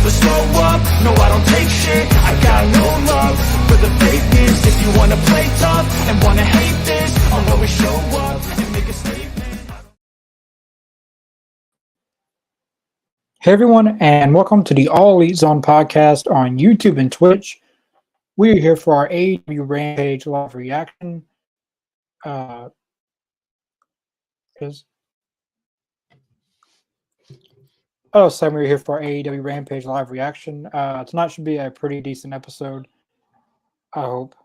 never slow up, no I don't take shit. I got no love for the fakeness. If you wanna play tough and wanna hate this, I'll always show up and make a statement. Hey everyone, and welcome to the All Elite Zone podcast on YouTube and Twitch. We are here for our AEW Rampage live reaction. We're here for our AEW Rampage live reaction. Tonight should be a pretty decent episode, I hope.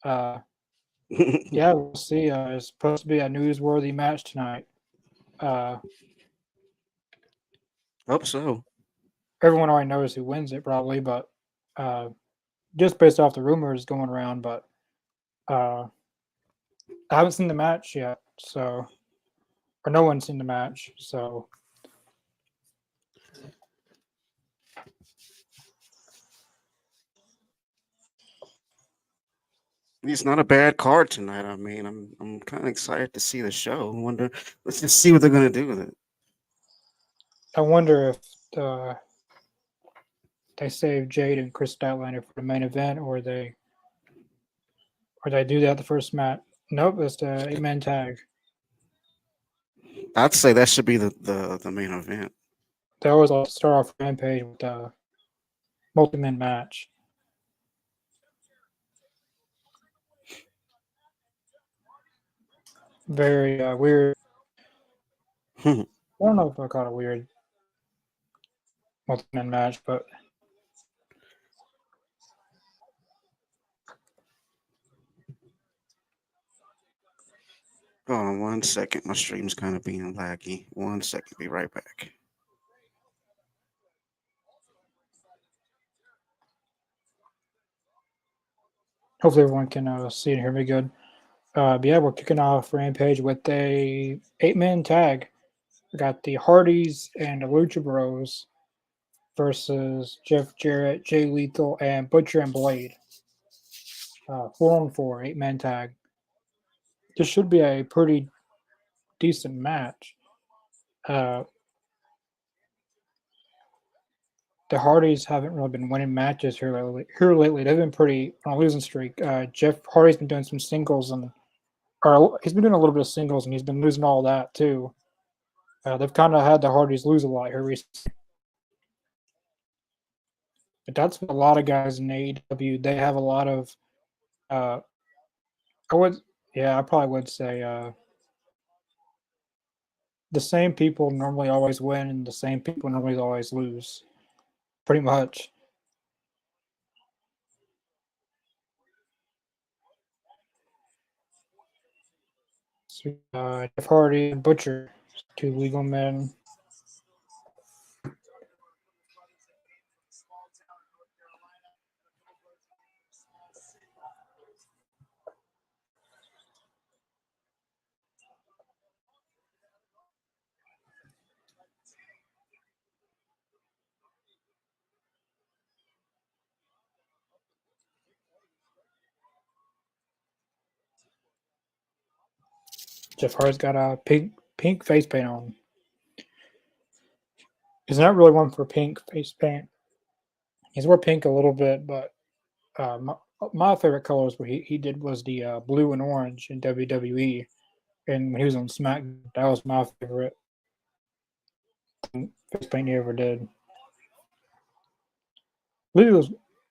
Yeah, we'll see. It's supposed to be a newsworthy match tonight. Hope so. Everyone already knows who wins it, probably, but just based off the rumors going around. But I haven't seen the match yet, or no one's seen the match, so. It's not a bad card tonight. I mean, I'm kind of excited to see the show. Let's just see what they're gonna do with it. I wonder if they save Jade and Chris Statlander for the main event, or they do that the first match. Nope, it's the 8-man tag. I'd say that should be the main event. They always like to start off Rampage with a multi-man match. Very weird. I don't know if I call it a weird multi-man match, but Hold on 1 second. My stream's kind of being laggy. 1 second. Be right back. hopefully everyone can see and hear me good. But yeah, we're kicking off Rampage with a 8-man tag. We got the Hardys and the Lucha Bros versus Jeff Jarrett, Jay Lethal, and Butcher and Blade. 4-on-4, 8-man tag. This should be a pretty decent match. The Hardys haven't really been winning matches here lately. They've been pretty on a losing streak. Jeff Hardy's been doing some singles, he's been doing a little bit of singles, and he's been losing all that too. They've kind of had the Hardys lose a lot here recently. But that's a lot of guys in AEW. They have a lot of. I probably would say the same people normally always win, and the same people normally always lose. Pretty much. So, Jeff Hardy and Butcher, two legal men. Jeff Hardy's got a pink face paint on. He's not really one for pink face paint. He's wore pink a little bit, but my favorite colors where he did was the blue and orange in WWE, and when he was on SmackDown, that was my favorite face paint he ever did. I believe it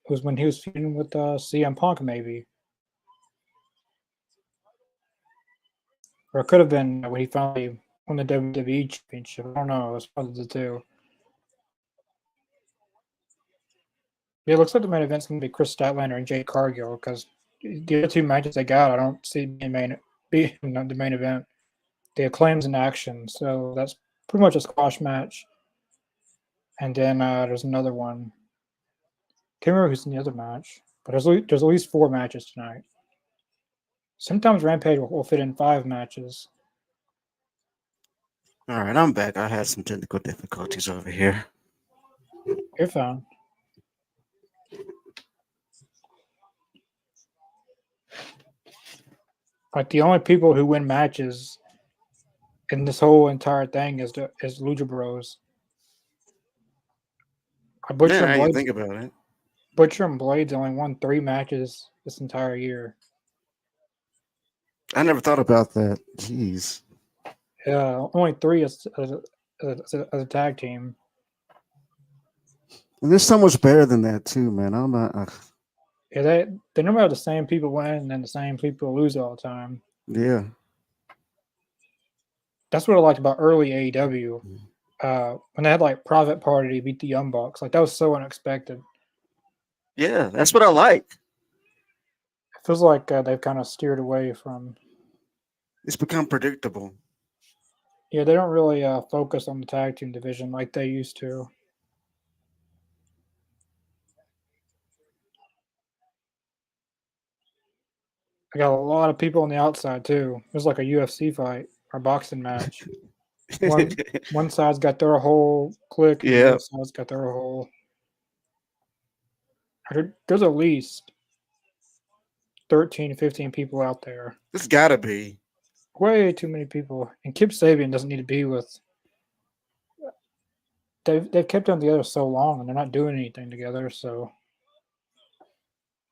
was when he was feuding with CM Punk, maybe. Or it could have been when he finally won the WWE Championship. I don't know. It's one of the two. Yeah, it looks like the main event's going to be Chris Statlander and Jade Cargill, because the other two matches they got, I don't see being the main event. The Acclaim's in action, so that's pretty much a squash match. And then there's another one. Can't remember who's in the other match, but there's at least 4 matches tonight. Sometimes Rampage will fit in 5 matches. All right, I'm back. I had some technical difficulties over here. You're fine. Like, the only people who win matches in this whole entire thing is Lucha Bros. Butcher Yeah, and now you Blade. think about it. Butcher and Blades only won 3 matches this entire year. I never thought about that. Jeez. Yeah, only 3 as a tag team. And there's so much better than that too, man. I'm not. Yeah, they normally have the same people win and then the same people lose all the time. Yeah. That's what I liked about early AEW. When they had like Private Party beat the Young Bucks, like that was so unexpected. Yeah, that's what I like. It feels like they've kind of steered away from. It's become predictable. Yeah, they don't really focus on the tag team division like they used to. I got a lot of people on the outside too. It was like a UFC fight or boxing match. One side's got their whole clique, and the Yeah, other side's got their whole. There's at least 13, 15 people out there. it's gotta be. Way too many people. And Kip Sabian doesn't need to be with. They've kept them together so long, and they're not doing anything together. So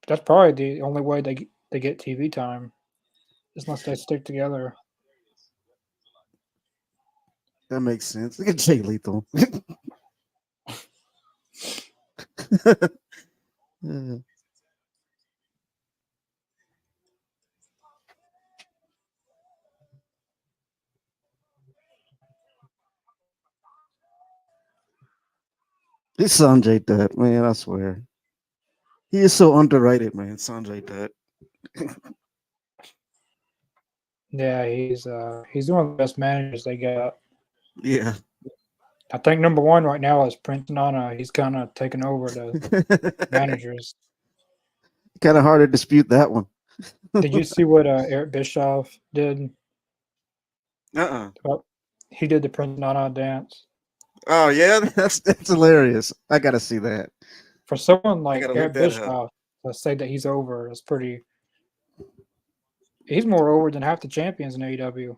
that's probably the only way they get TV time, is unless they stick together. That makes sense. Look at Jay Lethal. Yeah. It's Sanjay Dutt, man. I swear, he is so underrated, man. Sanjay Dutt. Yeah, he's one of the best managers they got. Yeah. I think number one right now is Prince Nana. He's kind of taken over the managers. Kind of hard to dispute that one. Did you see what Eric Bischoff did? Uh-uh. Well, he did the Prince Nana dance. Oh yeah, that's hilarious. I gotta see that. For someone I like gotta look Eric that up. Bischoff to say that he's over is pretty. He's more over than half the champions in AEW.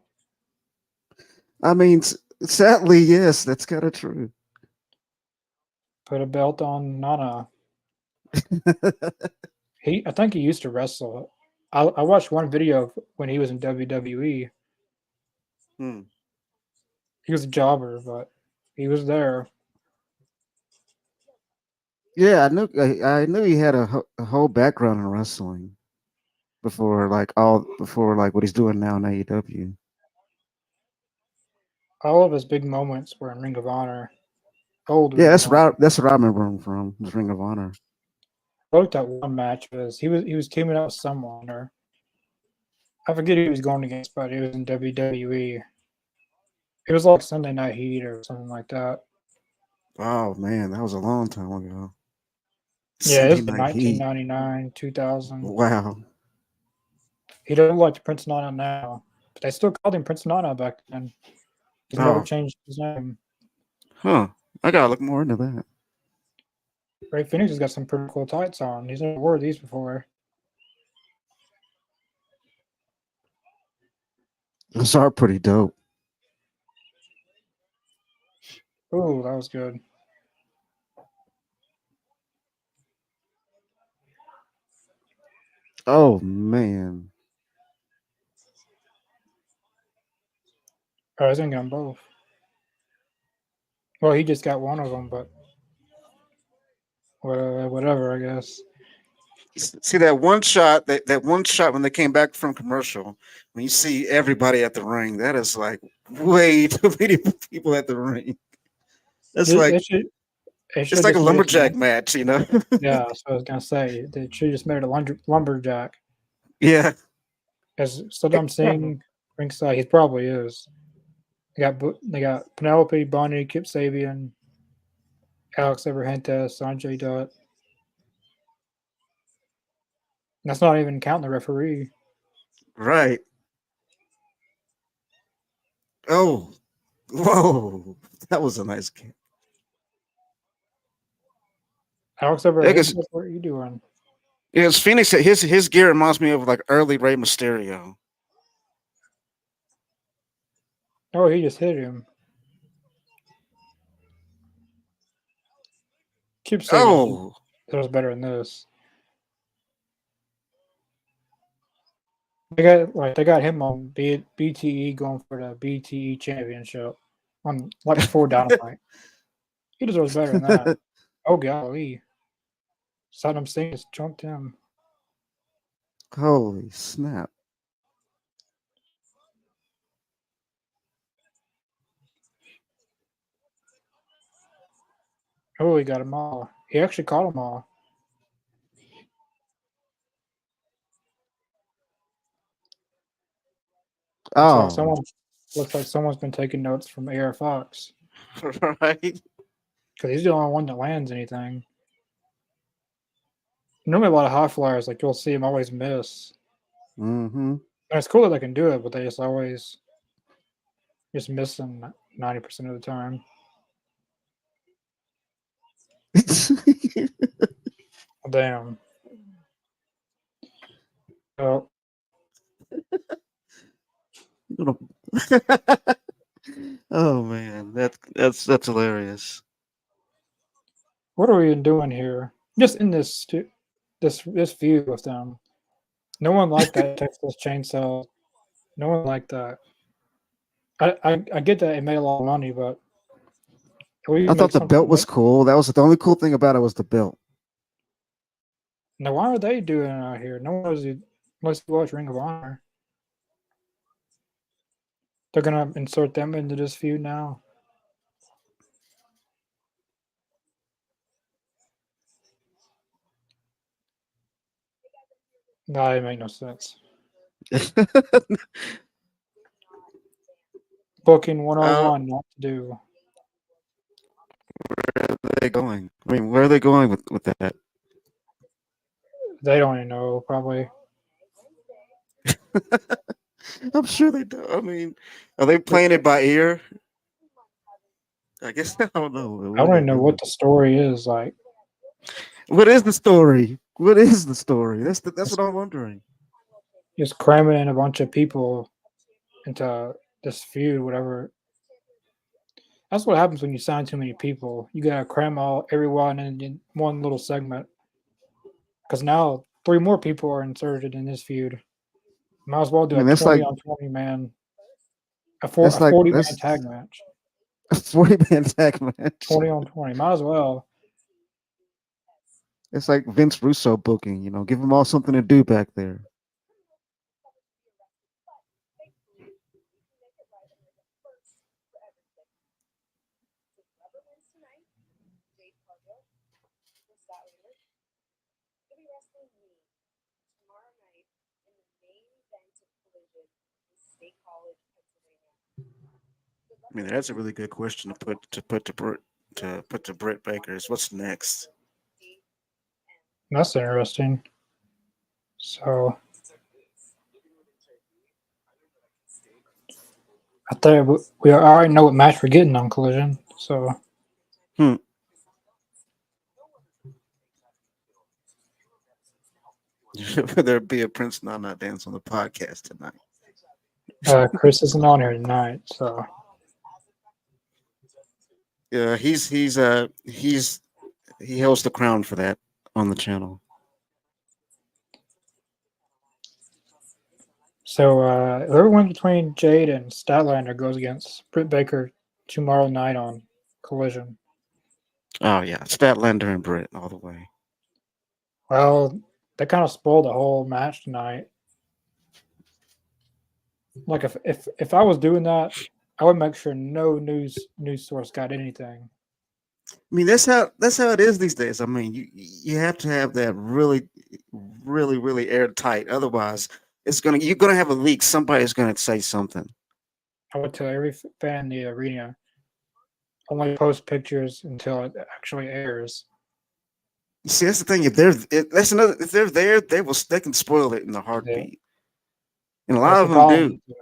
I mean, sadly, yes, that's kind of true. Put a belt on Nana. I think he used to wrestle. I watched one video of when he was in WWE. Hmm. He was a jobber, but he was there. Yeah, I knew he had a whole background in wrestling before like what he's doing now in AEW. All of his big moments were in Ring of Honor. Old Yeah, Ring of Honor. that's what I remember him from. Was Ring of Honor. I looked at one match was he was teaming up with someone, or I forget who he was going against, but it was in WWE. It was like Sunday Night Heat or something like that. Oh man, that was a long time ago. Yeah, Sunday it was the Night Heat. 1999, 2000. Wow. He doesn't look like Prince Nana now, but they still called him Prince Nana back then. He's never Oh, changed his name. huh. I gotta look more into that. Ray Phoenix has got some pretty cool tights on. He's never wore these before. Those are pretty dope. Ooh, that was good. Oh man. Oh, he's gonna get them both. Well, he just got one of them, but whatever, I guess. See that one shot, that one shot when they came back from commercial, when you see everybody at the ring, that is like way too many people at the ring. That's They, like they should, they should it's have like a just made it. lumberjack match, you know? Yeah, that's what I was gonna say. They should have just made it a lumberjack. Yeah. As Saddam Singh ringside, he probably is. They got Penelope, Bonnie, Kip Sabian, Alex Everhentes, Sanjay Dutt. That's not even counting the referee. Right. Oh, whoa. That was a nice game. Alex Yeah, because Everhentes, what are you doing? Phoenix, his gear reminds me of like early Rey Mysterio. Oh, he just hit him. keep saying Oh, it was better than this. They got him on BTE going for the BTE championship on like before Dynamite. He deserves better than that. Oh golly, Saddam Singh just jumped him. holy snap! Oh, he got them all. He actually caught them all. Looks like Oh, someone looks like someone's been taking notes from AR Fox right. because he's the only one that lands anything. Normally, a lot of high flyers, like you'll see him always miss. Mm-hmm. And it's cool that they can do it, but they just always just miss them 90% of the time. Damn. Oh, Oh man, that's hilarious. what are we even doing here? Just in this feud with them. No one liked that Texas Chainsaw. No one liked that. I get that it made a lot of money, but can we I make thought the something belt was better? cool. That was the only cool thing about it was the belt. Now, why are they doing it out here? No one knows it unless you watch Ring of Honor. They're gonna insert them into this feud now. No, it make no sense. Booking uh, 101, not to do. where are they going? I mean, where are they going with that? They don't even know, probably. I'm sure they do. I mean, are they playing it by ear? I guess I don't know. I What are don't they even know what doing? the story is. Like, What is the story? What is the story? That's what I'm wondering. just cramming in a bunch of people into this feud, whatever. That's what happens when you sign too many people. You gotta cram everyone in one little segment. Because now 3 more people are inserted in this feud. Might as well I do a mean, 20 on 20 man, a that's like 40-man that's tag match. a 40-man tag match. 20 on 20. Might as well. It's like Vince Russo booking. Give them all something to do back there. I mean, that's a really good question to Britt Baker. Is what's next? That's interesting. So I thought we already know what match we're getting on Collision. So Hmm. There be a Prince Nana dance on the podcast tonight. Chris isn't on here tonight. So Yeah, he holds the crown for that on the channel. whoever wins between Jade and Statlander goes against Britt Baker tomorrow night on Collision. Oh yeah, Statlander and Britt all the way. Well, they kind of spoiled the whole match tonight. Like if I was doing that, I would make sure no news source got anything. I mean, that's how it is these days. I mean, you have to have that really, really, really airtight. Otherwise, you're gonna have a leak. Somebody's gonna say something. I would tell every fan in the arena only post pictures until it actually airs. See, that's the thing. If they're there, they can spoil it in a Yeah, heartbeat, and a lot that's of the them problem. do.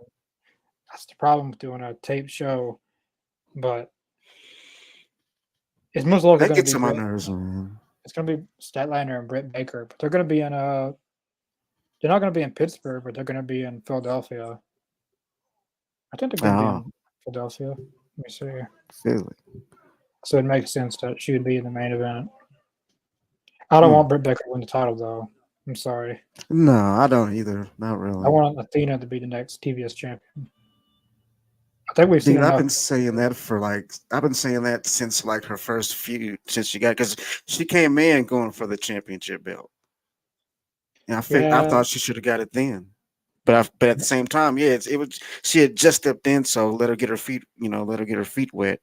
That's the problem with doing a tape show, but it's most likely That going to gets be on my nerves, man. It's going to be Statlander and Britt Baker, but they're going to be in they're not going to be in Pittsburgh, but they're going to be in Philadelphia. I think they're going to be Oh, in Philadelphia. Let me see. Philly. So it makes sense that she would be in the main event. I don't want Britt Baker to win the title, though. I'm sorry. No, I don't either. Not really. I want Athena to be the next TBS champion. I think we've seen Dude, I've enough. been saying that since like her first feud, since she got because she came in going for the championship belt. And I Yeah, thought she should have got it then. But at the same time, yeah, it was she had just stepped in, so let her get her feet, let her get her feet wet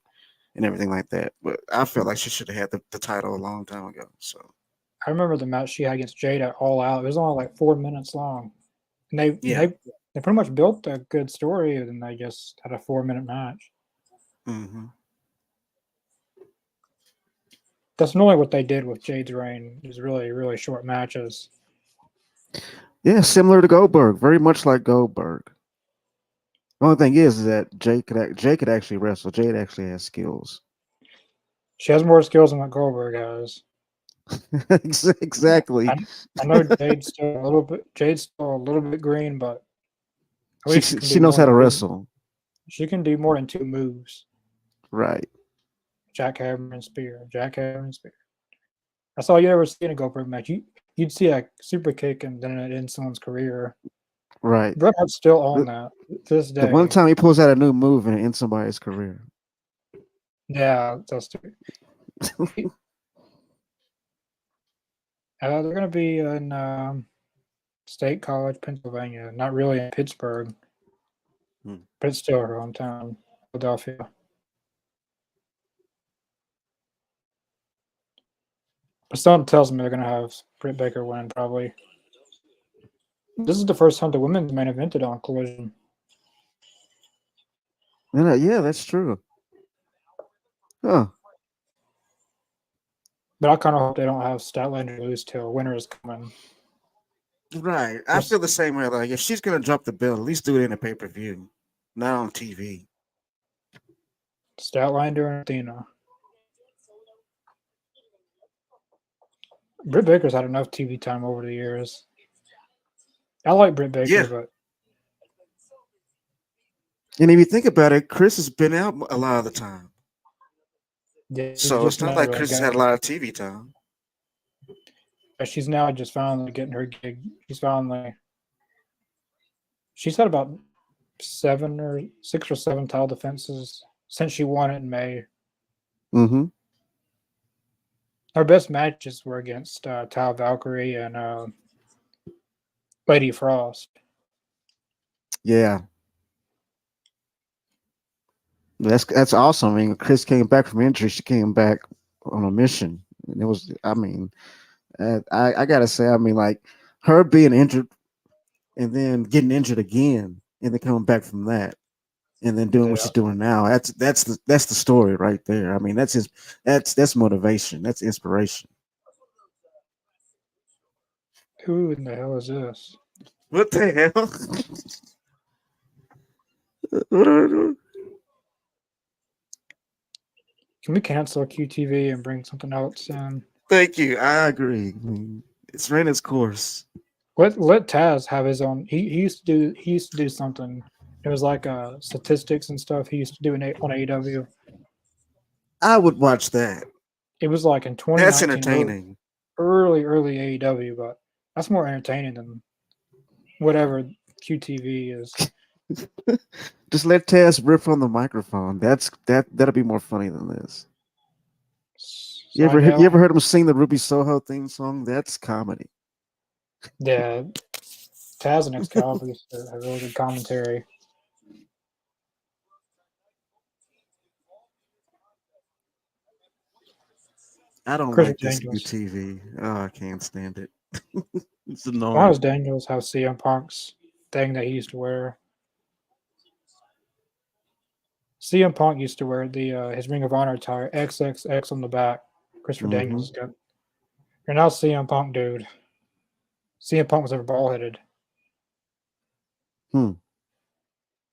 and everything like that. But I felt like she should have had the title a long time ago. So I remember the match she had against Jade at All Out. It was only like 4 minutes long. And yeah. they pretty much built a good story, and they just had a 4 minute match. Mm-hmm. That's normally what they did with Jade's reign. Is really really short matches. Yeah, similar to Goldberg, very much like Goldberg. The only thing is that Jay could actually wrestle. Jade actually has skills. She has more skills than what Goldberg has. Exactly. I know Jade's still a little bit. Jade's still a little bit green, but at least she can She do knows more how to than wrestle. she can do more than 2 moves. Right. Jackhammer and spear. Jackhammer and spear. That's all you ever see in a Goldberg match. You'd see a super kick and then it ends someone's career. Right. Bret Hart's still on The, that to this the one day. time he pulls out a new move and it ends somebody's career. Yeah, that's true. They're going to be in State College, Pennsylvania. Not really in Pittsburgh, Hmm. but it's still her hometown, Philadelphia. But something tells me they're going to have Britt Baker win, probably. This is the first time the women's main evented on Collision. Yeah, that's true. Huh. But I kind of hope they don't have Statlander lose till winter is coming. Right. I feel the same way. Like if she's gonna drop the belt, at least do it in a pay-per-view, not on TV. Statlander and Athena. Britt Baker's had enough TV time over the years. I like Britt Baker, Yeah. but And if you think about it, Chris has been out a lot of the time. yeah, So it's not like Chris has had a lot of TV time. She's now just finally getting her gig. She's had about 6 or 7 title defenses since she won it in May. Mm-hmm. Her best matches were against Tal Valkyrie and Lady Frost. Yeah. That's awesome. I mean, Chris came back from injury. She came back on a mission. And it was, I mean, I gotta say, I mean, like her being injured and then getting injured again and then coming back from that and then doing what she's doing now. That's the story right there. I mean, that's motivation. That's inspiration. Who in the hell is this? What the hell? What are we doing? Can we cancel QTV and bring something else in? Thank you. I agree. I mean, it's ran its course. Let Taz have his own. He used to do something. It was like statistics and stuff. He used to do on AEW. I would watch that. It was like in 2019. That's entertaining. Early AEW, but that's more entertaining than whatever QTV is. Just let Taz riff on the microphone. That'll be more funny than this. You ever heard him sing the Ruby Soho theme song? That's comedy. Yeah, Taz and Excalibur have really good commentary. I don't like this new TV. Oh, I can't stand it. It's annoying. Why was Daniels have CM Punk's thing that he used to wear? CM Punk used to wear his Ring of Honor attire, XXX on the back. Christopher Daniels got. You're now CM Punk, dude. CM Punk was ever bald headed.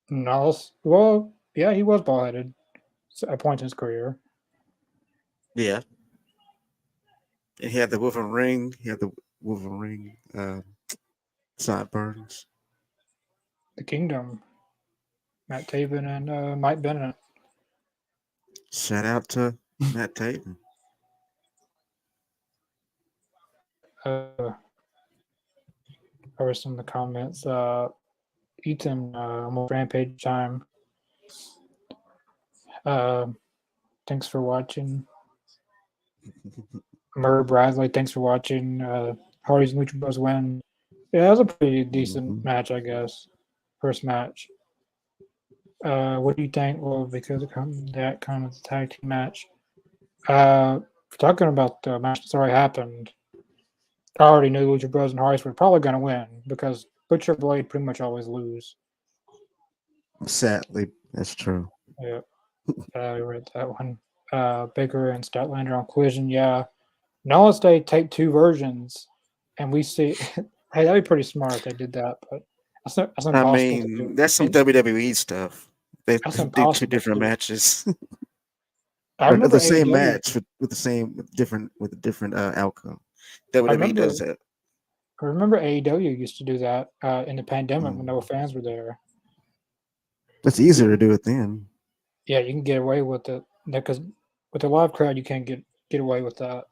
No, well, yeah, he was bald headed at point in his career. Yeah. And he had the Wolverine. He had the Wolverine sideburns. The Kingdom. Matt Taven and Mike Bennett. Shout out to Matt Taven. Over some of the comments. Ethan, more Rampage time. Thanks for watching. Murder Bradley, thanks for watching. Hardy's and Lucha Bros win. Yeah, that was a pretty decent match, I guess. First match. What do you think? Well, because of that kind of tag team match. Talking about the match that's already happened, I already knew Lucha Bros and Hardy's were probably going to win because Butcher Blade pretty much always lose. Sadly, that's true. Yeah, I read that one. Baker and Statlander on Collision. Yeah, now let's say take two versions, and we see. Hey, that'd be pretty smart if they did that, but that's I impossible to do. mean, that's some WWE stuff. They That's do two impossible to different do. matches, I or remember the same AEW. match with a different outcome. WWE does that. I remember AEW used to do that in the pandemic when no Mm. fans were there. It's easier to do it then. Yeah, you can get away with it because with a live crowd, you can't get away with that.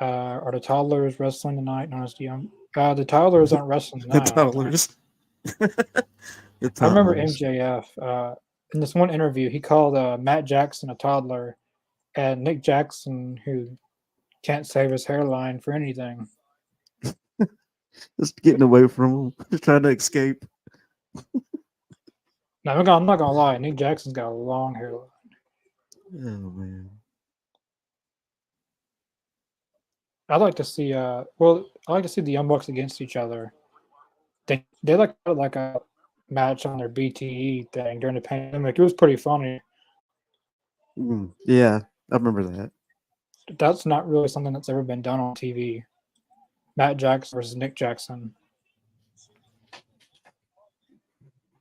Are the toddlers wrestling tonight? No, it's the toddlers aren't wrestling The tonight. toddlers. The I remember toddlers. MJF in this one interview. He called Matt Jackson a toddler, and Nick Jackson, who can't save his hairline for anything. Just getting away from them, just trying to escape. Now, I'm not gonna lie. Nick Jackson's got a long hairline. Oh man. I'd like to see. I like to see the Young Bucks against each other. They like a match on their BTE thing during the pandemic. It was pretty funny. Yeah, I remember that. That's not really something that's ever been done on TV. Matt Jackson versus Nick Jackson.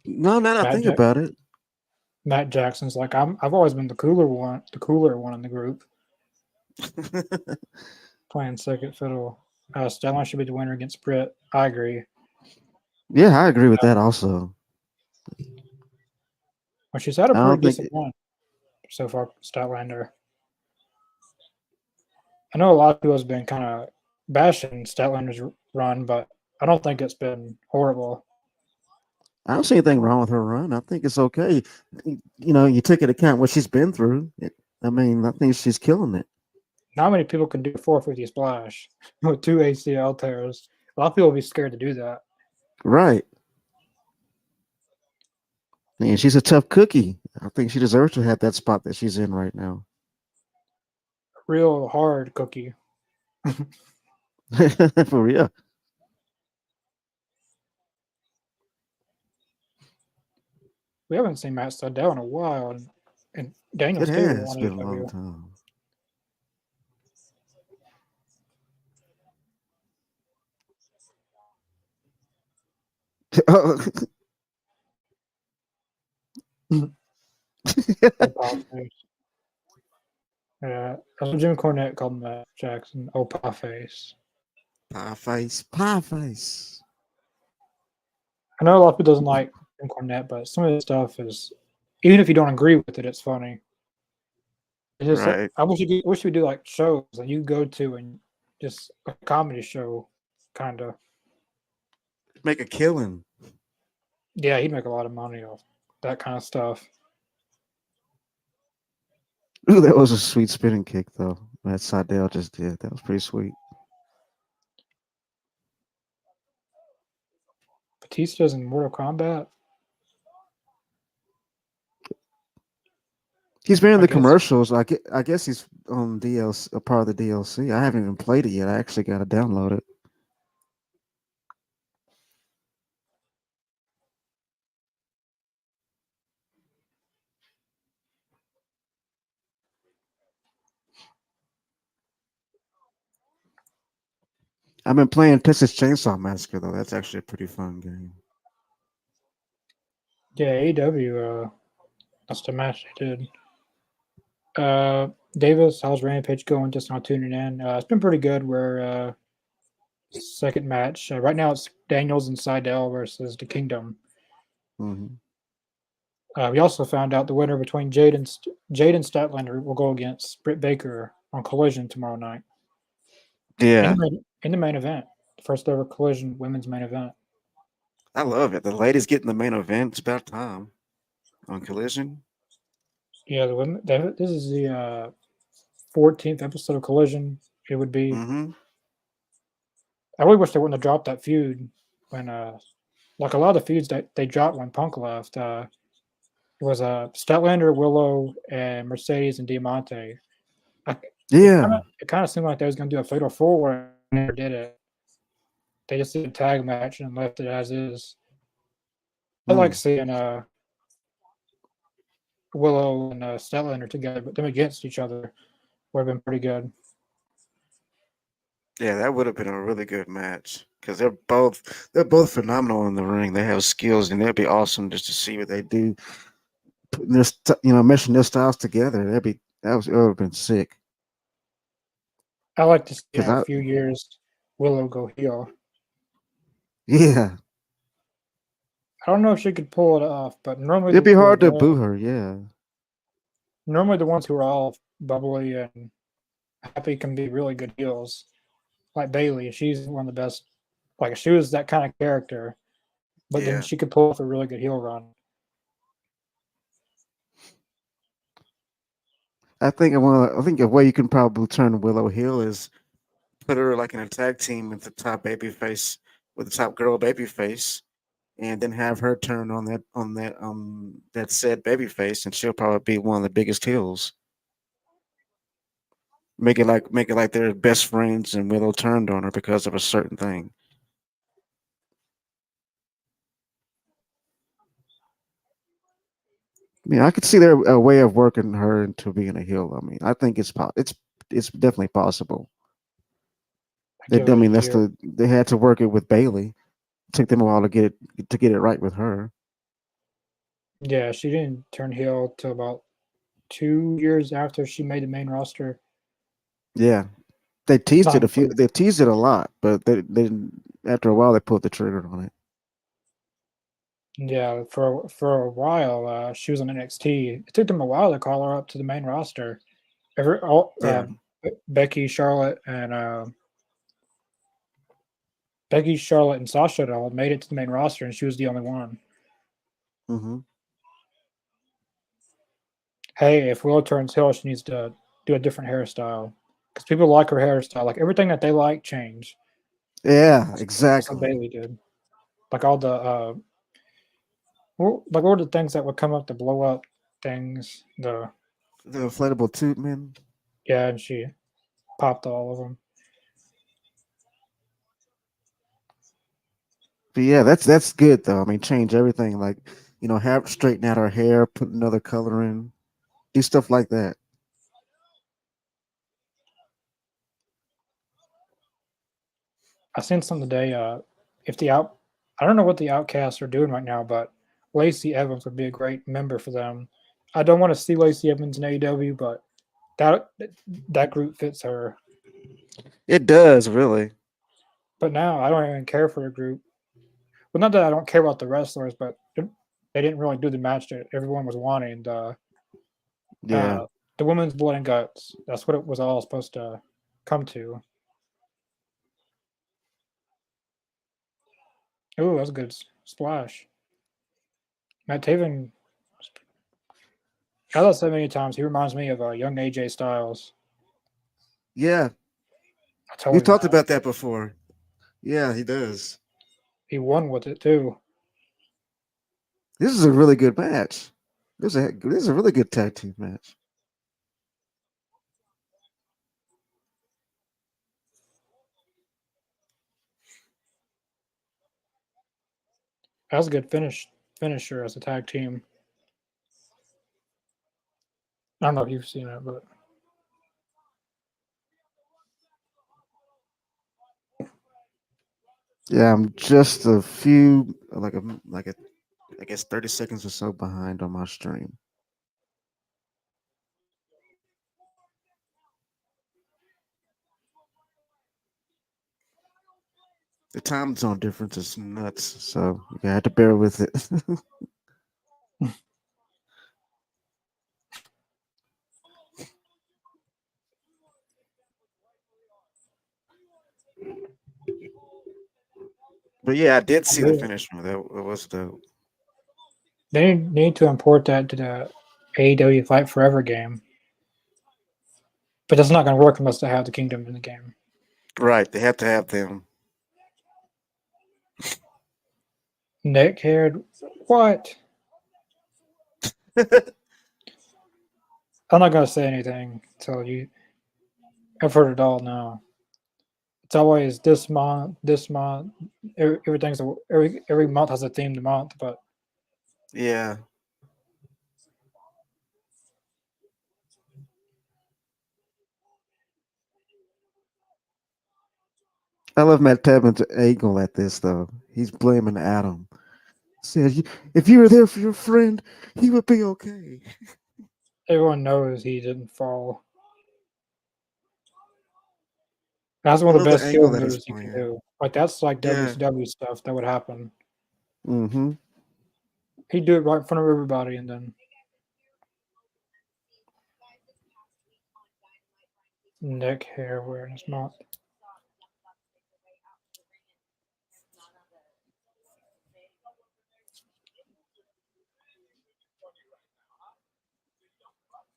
No, now that I think about it. Matt Jackson's like I've always been the cooler one in the group. Playing second fiddle. Stellan should be the winner against Britt. I agree. Yeah, I agree with that also. Well, she's had a pretty decent run so far, Statlander. I know a lot of people has been kind of bashing Statlander's run, but I don't think it's been horrible. I don't see anything wrong with her run. I think it's okay. You know, you take into account what she's been through. I think she's killing it. Not many people can do a 450 splash with 2 ACL tears. A lot of people will be scared to do that. Right. And she's a tough cookie. I think she deserves to have that spot that she's in right now. Real hard cookie. For real. We haven't seen Matt Sydal in a while, and Daniel It Stable has won been a AEW. long time. Yeah, that's what Jim Cornette called Matt Jackson. Oh, pie face. Pie face, pie face. I know a lot of people doesn't like Jim Cornette, but some of his stuff is, even if you don't agree with it, it's funny. It's just, Right. I wish we do like shows that you go to and just a comedy show, kind of. Make a killing. Yeah, he'd make a lot of money off that kind of stuff. Ooh, that was a sweet spinning kick, though. That Sydal just did. That was pretty sweet. Batista's in Mortal Kombat. He's been in the commercials. I guess he's on DLC, a part of the DLC. I haven't even played it yet. I actually got to download it. I've been playing Texas Chainsaw Massacre, though. That's actually a pretty fun game. Yeah, AEW, that's the match they did. Davis, how's Rampage going? Just not tuning in. It's been pretty good. We're second match. Right now it's Daniels and Sydal versus the Kingdom. Mm-hmm. We also found out the winner between Jade and Statlander will go against Britt Baker on Collision tomorrow night. Yeah, In the main event, the first ever Collision women's main event. I love it. The ladies getting the main event. It's about time on Collision. Yeah, the women. This is the 14th episode of Collision. It would be. Mm-hmm. I really wish they wouldn't have dropped that feud when like a lot of the feuds that they dropped when Punk left. It was Statlander, Willow, and Mercedes and Diamante. I, Yeah. it kind of seemed like they was going to do a fatal four way. Never did it. They just did a tag match and left it as is. I like Mm. seeing Willow and Statlander together, but them against each other would have been pretty good. Yeah, that would have been a really good match because they're both phenomenal in the ring. They have skills, and it'd be awesome just to see what they do. Putting this, meshing their styles together. It would have been sick. I like to see Cause in a few years Willow go heel. yeah, I don't know if she could pull it off, but it'd be hard to boo her. Yeah, normally the ones who are all bubbly and happy can be really good heels. Like Bailey, she's one of the best. Like she was that kind of character, but then yeah. she could pull off a really good heel run. I think a way you can probably turn Willow heel is put her like in a tag team with the top baby face with the top girl baby face, and then have her turn on that said baby face, and she'll probably be one of the biggest heels. Make it like they're best friends, and Willow turned on her because of a certain thing. I mean, I could see their a way of working her into being a heel. I mean, I think it's definitely possible. I give I it a mean, year. they had to work it with Bailey. It took them a while to get it right with her. Yeah, she didn't turn heel till about 2 years after she made the main roster. Yeah, they teased it a Time few. for They teased it a lot, but they didn't. After a while, they pulled the trigger on it. yeah, for a while, she was on NXT. It took them a while to call her up to the main roster. Yeah. Becky, Charlotte, and Sasha had all made it to the main roster, and she was the only one. Hmm. Hey, if Willow turns heel, she needs to do a different hairstyle because people like her hairstyle. Like everything that they like changed. Yeah, That's what exactly. Bailey did. Like all the like all the things that would come up to blow up things. The inflatable tube man. Yeah, and she popped all of them. But yeah, that's good though. I mean, change everything. Like, have straighten out her hair, put another color in, do stuff like that. I seen some today. If the out, I don't know what the Outcasts are doing right now, but Lacey Evans would be a great member for them. I don't want to see Lacey Evans in AEW, but that that group fits her. It does really. But now I don't even care for the group. Well, not that I don't care about the wrestlers, but they didn't really do the match that everyone was wanting. Yeah. The women's blood and guts. That's what it was all supposed to come to. Ooh, that was a good splash. Matt Taven, I thought so many times he reminds me of young AJ Styles. Yeah. I We told him talked that. about that before. Yeah, he does. He won with it too. This is a really good match. This is a really good tag team match. That was a good finisher as a tag team. I don't know if you've seen it, but Yeah, I'm just a few I guess 30 seconds or so behind on my stream. The time zone difference is nuts, so you have to bear with it. But yeah, I did see the Yeah. finish move. That was dope. They need to import that to the AEW Fight Forever game. But that's not going to work unless they have the Kingdom in the game. Right, they have to have them. Neck haired. What? I'm not going to say anything until you. I've heard it all now. It's always this month. Everything's every month has a themed month, but Yeah. I love Matt Taven's angle at this though. He's blaming Adam. Said, if you were there for your friend, he would be okay. everyone knows he didn't fall. That's I one of love the the best heel angle that he's moves you can playing. do. Like that's like Yeah. WCW stuff that would happen. Mm-hmm. He'd do it right in front of everybody, and then neck hair awareness month.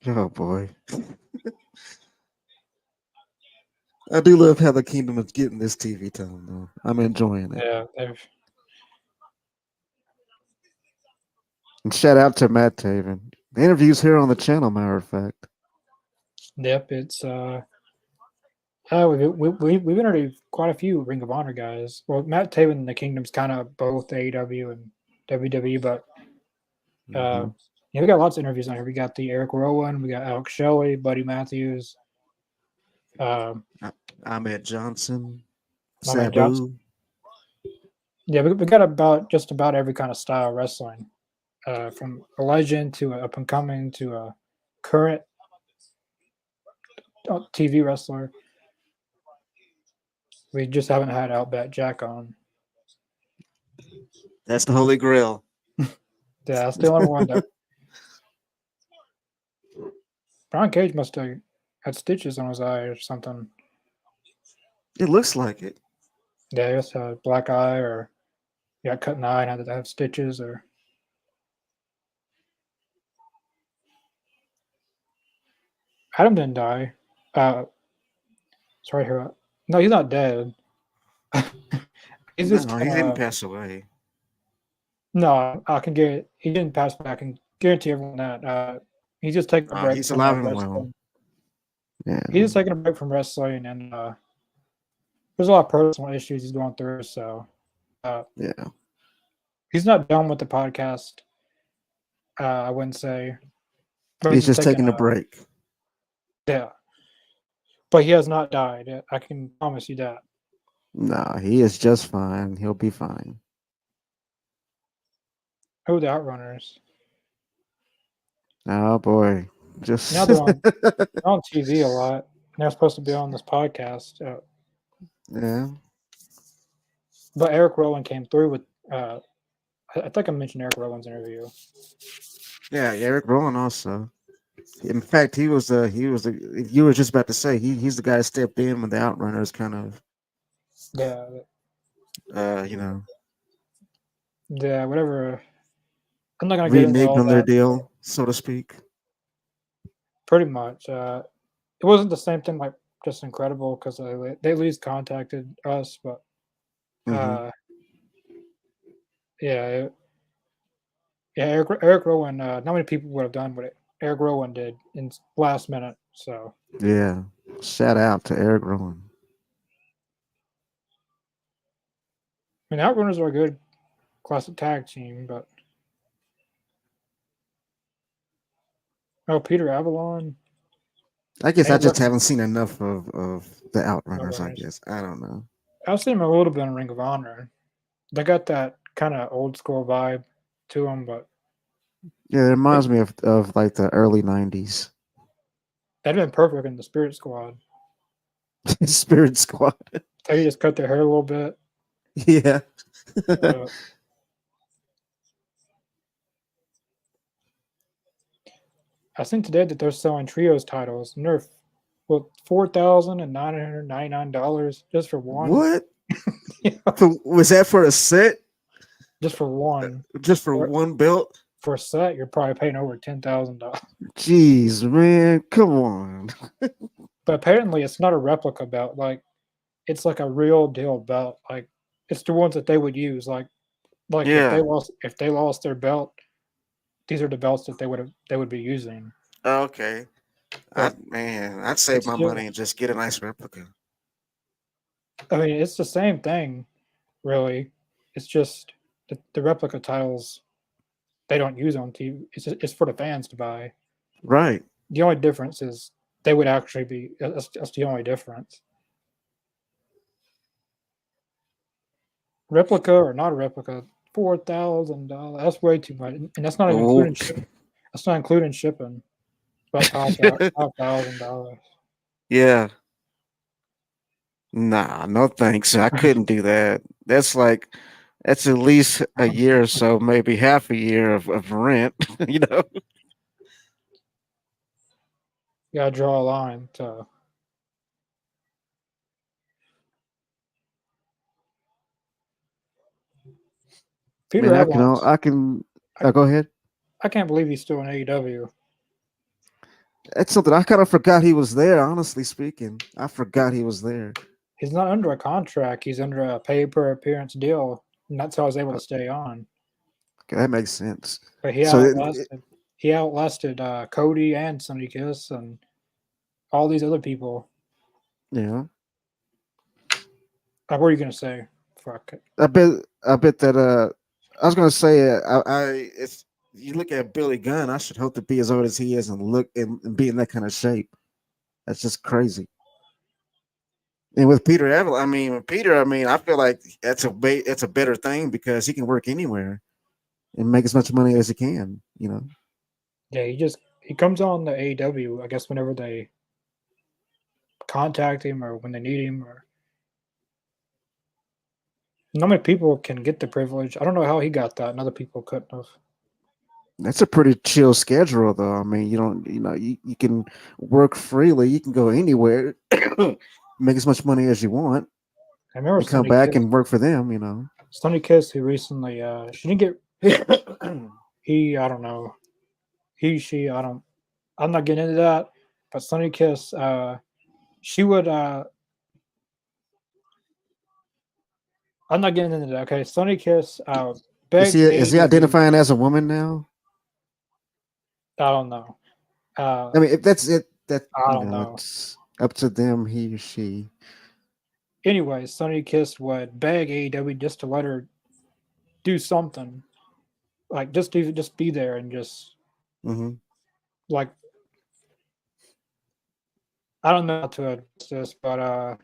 Oh boy. I do love how the Kingdom is getting this TV time though. I'm enjoying it. Yeah, they've And shout out to Matt Taven. The interview's here on the channel, matter of fact. yep. It's we've interviewed quite a few Ring of Honor guys. Well, Matt Taven and the Kingdom's kind of both AEW and WWE, but Mm-hmm. yeah, we got lots of interviews on here. We got the Eric Rowan, we got Alex Shelley, Buddy Matthews, Ahmed Johnson, my man Johnson. Sabu. Yeah, we got about just about every kind of style of wrestling, from a legend to a up and coming to a current TV wrestler. We just haven't had Outback Jack on. That's the Holy Grail. Yeah, that's the only one that Brian Cage must have had stitches on his eye or something. It looks like it. Yeah, he just had a black eye or he got cut in the eye and had to have stitches or. Adam didn't die. Sorry, here. No, he's not dead. He's just No, he didn't pass away. no. I can guarantee he didn't pass back. I can guarantee everyone that he's just taking a break. He's from alive and wrestling. well. Yeah. He's just taking a break from wrestling, and there's a lot of personal issues he's going through. So Yeah. he's not done with the podcast. I wouldn't say. But He's just taking a break. Yeah. But he has not died. I can promise you that. Nah, he is just fine. He'll be fine. Oh, the Outrunners. Oh boy. Just Now they're on TV a lot. They're supposed to be on this podcast. yeah. But Eric Rowan came through with I think I mentioned Eric Rowan's interview. Yeah, Eric Rowan also. In fact, he was you were just about to say he's the guy that stepped in when the Outrunners kind of you know, yeah, whatever. I'm not gonna get into reneged all on their that. deal, so to speak. Pretty much. It wasn't the same thing like just incredible because they at least contacted us, but Mhm. yeah, Eric Rowan. Not many people would have done what Eric Rowan did in last minute. So Yeah. Shout out to Eric Rowan. I mean, Outrunners are a good classic tag team, but Peter Avalon. I guess I And just haven't seen enough of the Outrunners, I Outrunners. guess. I don't know. I've seen them a little bit in Ring of Honor. They got that kind of old school vibe to them, but Yeah, it reminds me of like the early 90s. they'd been perfect in the Spirit Squad. Spirit Squad. They just cut their hair a little bit. Yeah. I seen today that they're selling trios titles, and they're $4,999 just for one. What? Was that for a set? Just for one. Just for Or one belt? for a set, you're probably paying over $10,000. Jeez, man, come on. But apparently, it's not a replica belt. Like it's like a real deal belt. Like it's the ones that they would use. Like Yeah. if they lost their belt, these are the belts that they would be using. Okay. But I'd save it's my still, money and just get a nice replica. I mean, it's the same thing, really. It's just the replica titles they don't use on TV. It's for the fans to buy. Right. The only difference is they would actually be. That's the only difference. Replica or not a replica, $4,000. That's way too much, and that's not even Oh. including shipping. That's not including shipping. About $5,000. Yeah. Nah, no thanks. I couldn't do that. That's at least a year or so, maybe half a year of rent, you know. You gotta draw a line. So I mean, Peter Avalon's. go ahead. I can't believe he's still in AEW. That's something I kind of forgot he was there, honestly speaking. I forgot he was there. He's not under a contract. He's under a pay per appearance deal, and that's how I was able to stay on. Okay, that makes sense. But So he outlasted Cody and Sonny Kiss and all these other people. yeah. What are you gonna say? Fuck it. I bet that I was gonna say if you look at Billy Gunn, I should hope to be as old as he is and be in that kind of shape. That's just crazy. And with Peter Avalon, I feel like that's a better thing because he can work anywhere and make as much money as he can, you know. Yeah, he comes on the AEW. I guess whenever they contact him or when they need him, or not many people can get the privilege. I don't know how he got that, and other people couldn't have. That's a pretty chill schedule, though. I mean, you can work freely. You can go anywhere, make as much money as you want, I remember and come back and work for them. You know. Sonny Kiss, who recently she didn't get he I don't know she I'm not getting into that, but Sonny Kiss she would I'm not getting into that. Okay, Sonny Kiss begged Is he AEW. identifying as a woman now? I don't know. I mean, if that's it, I don't know. it's up to them, he or she. Anyway, Sonny Kiss would beg AEW just to let her do something, like just be there and just Mm-hmm. like I don't know how to address this, but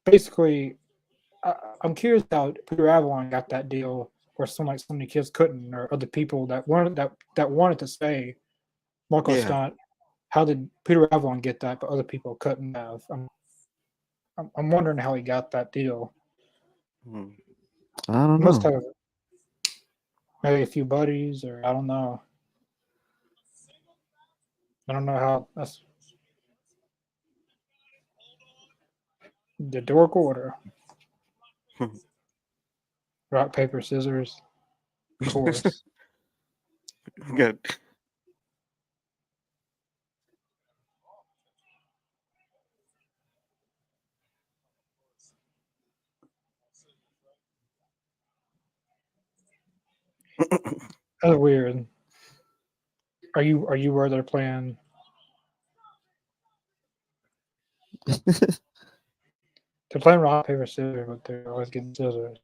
basically, I'm curious how Peter Avalon got that deal where some of the kids couldn't, or other people that wanted to stay. Marco Yeah. Stunt. How did Peter Avalon get that, but other people couldn't have? I'm wondering how he got that deal. I don't Must know. have maybe a few buddies, or I don't know. I don't know how that's the dork order. Rock, paper, scissors. Of course. Good. That's weird. Are you where they're playing? They're playing rock, paper, scissors, but they're always getting scissors.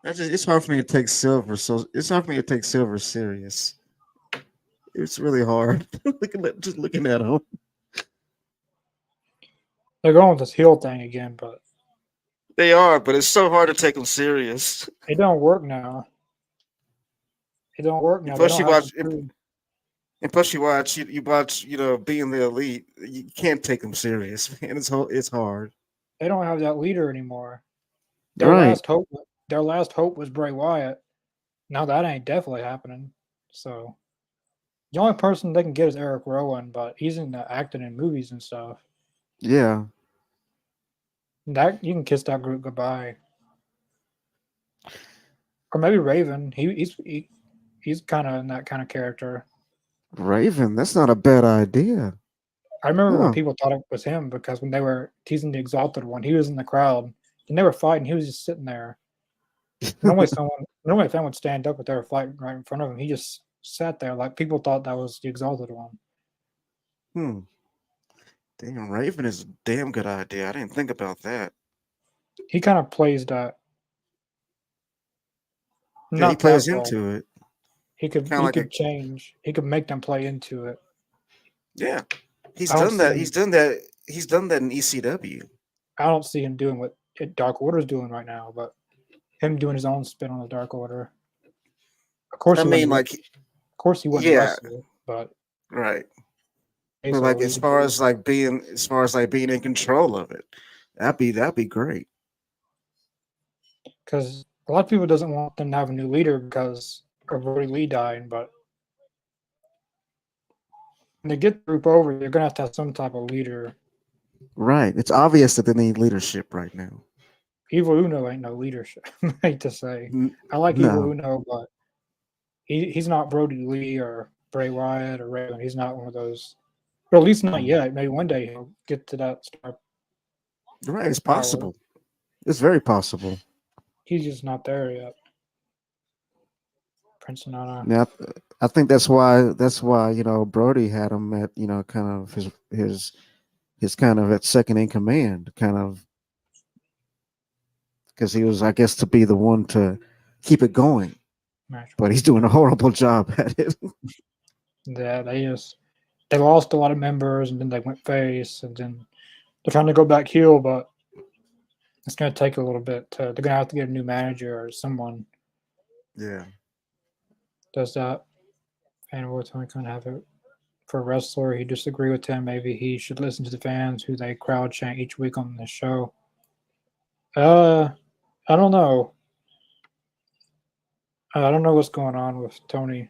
It's hard for me to take silver. So it's hard for me to take silver serious. It's really hard. Just looking at them. They're going with this heel thing again, but They are, but it's so hard to take them serious. it don't work now. It don't work And now. They plus, don't you have watch, them prove. and plus you watch, being the elite. You can't take them serious, man. It's hard. They don't have that leader anymore. Right. Their last hope was Bray Wyatt. Now that ain't definitely happening. So the only person they can get is Eric Rowan, but he's in acting in movies and stuff. Yeah. That you can kiss that group goodbye. Or maybe Raven. He's kind of in that kind of character. Raven, that's not a bad idea. I remember when Huh. people thought it was him because when they were teasing the Exalted One, he was in the crowd and they were fighting. He was just sitting there. Normally if someone would stand up if they were fighting right in front of him. He just sat there like people thought that was the Exalted One. Hmm. Damn, Raven is a damn good idea. I didn't think about that. He kind of plays that. Yeah, he Not that plays role. into it. He Kind of he like a could change. He could make them play into it. yeah. He's I don't done see that. him. He's done that in ECW. I don't see him doing what Dark Order's doing right now, but him doing his own spin on the Dark Order. Of course, I mean, like, of course he wouldn't yeah, wrestle, but right. But so like, he could do as far as like being in control of it, that'd be great. because a lot of people doesn't want them to have a new leader because of Brody Lee dying, but when they get the group over, they're gonna have to have some type of leader. Right. It's obvious that they need leadership right now. Evil Uno ain't no leadership. I hate to say. I like Evil No. Uno, but he's not Brody Lee or Bray Wyatt or Raven. He's not one of those. Or at least not yet. Maybe one day he'll get to that star Right. It's power. possible. It's very possible. He's just not there yet. Prince Nana. Now, I think that's why Brody had him at kind of his kind of at second in command, kind of because he was, I guess, to be the one to keep it going. But he's doing a horrible job at it. Yeah, they lost a lot of members and then they went face and then they're trying to go back heel, but it's going to take a little bit. They're going to have to get a new manager or someone. Yeah. Does that. And we're going to have it for a wrestler. He disagree with him. Maybe he should listen to the fans who they crowd chant each week on the show. I don't know. I don't know what's going on with Tony.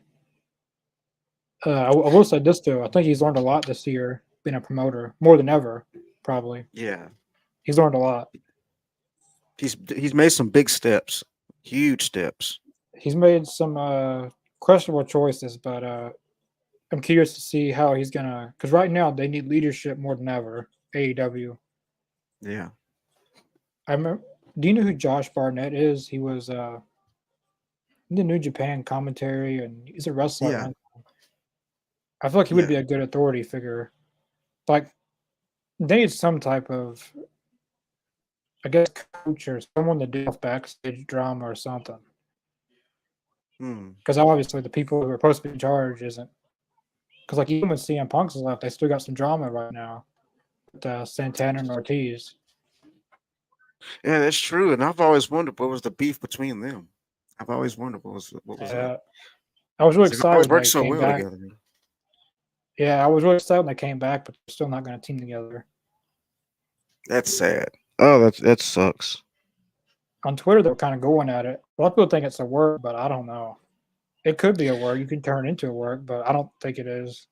I will say this though. I think he's learned a lot this year being a promoter, more than ever, probably. Yeah. He's learned a lot. He's made some big steps, huge steps. He's made some questionable choices, but I'm curious to see how he's gonna. Because right now they need leadership more than ever. AEW. Yeah. I remember. Do you know who Josh Barnett is? He was in the New Japan commentary, and he's a wrestler. Yeah. I feel like he would Yeah. be a good authority figure. Like they need some type of, I guess, coach or someone to deal with backstage drama or something. Because obviously the people who are supposed to be in charge isn't. Because like even when CM Punk's left, they still got some drama right now with Santana and Ortiz. Yeah, that's true. And I've always wondered what was the beef between them. I've always wondered what was that. I was really They've excited always when worked they so came well back. together. Yeah, I was really excited when they came back, but they're still not going to team together. That's sad. Oh, that sucks. On Twitter, they're kind of going at it. A lot of people think it's a work, but I don't know. It could be a work. You can turn it into a work, but I don't think it is.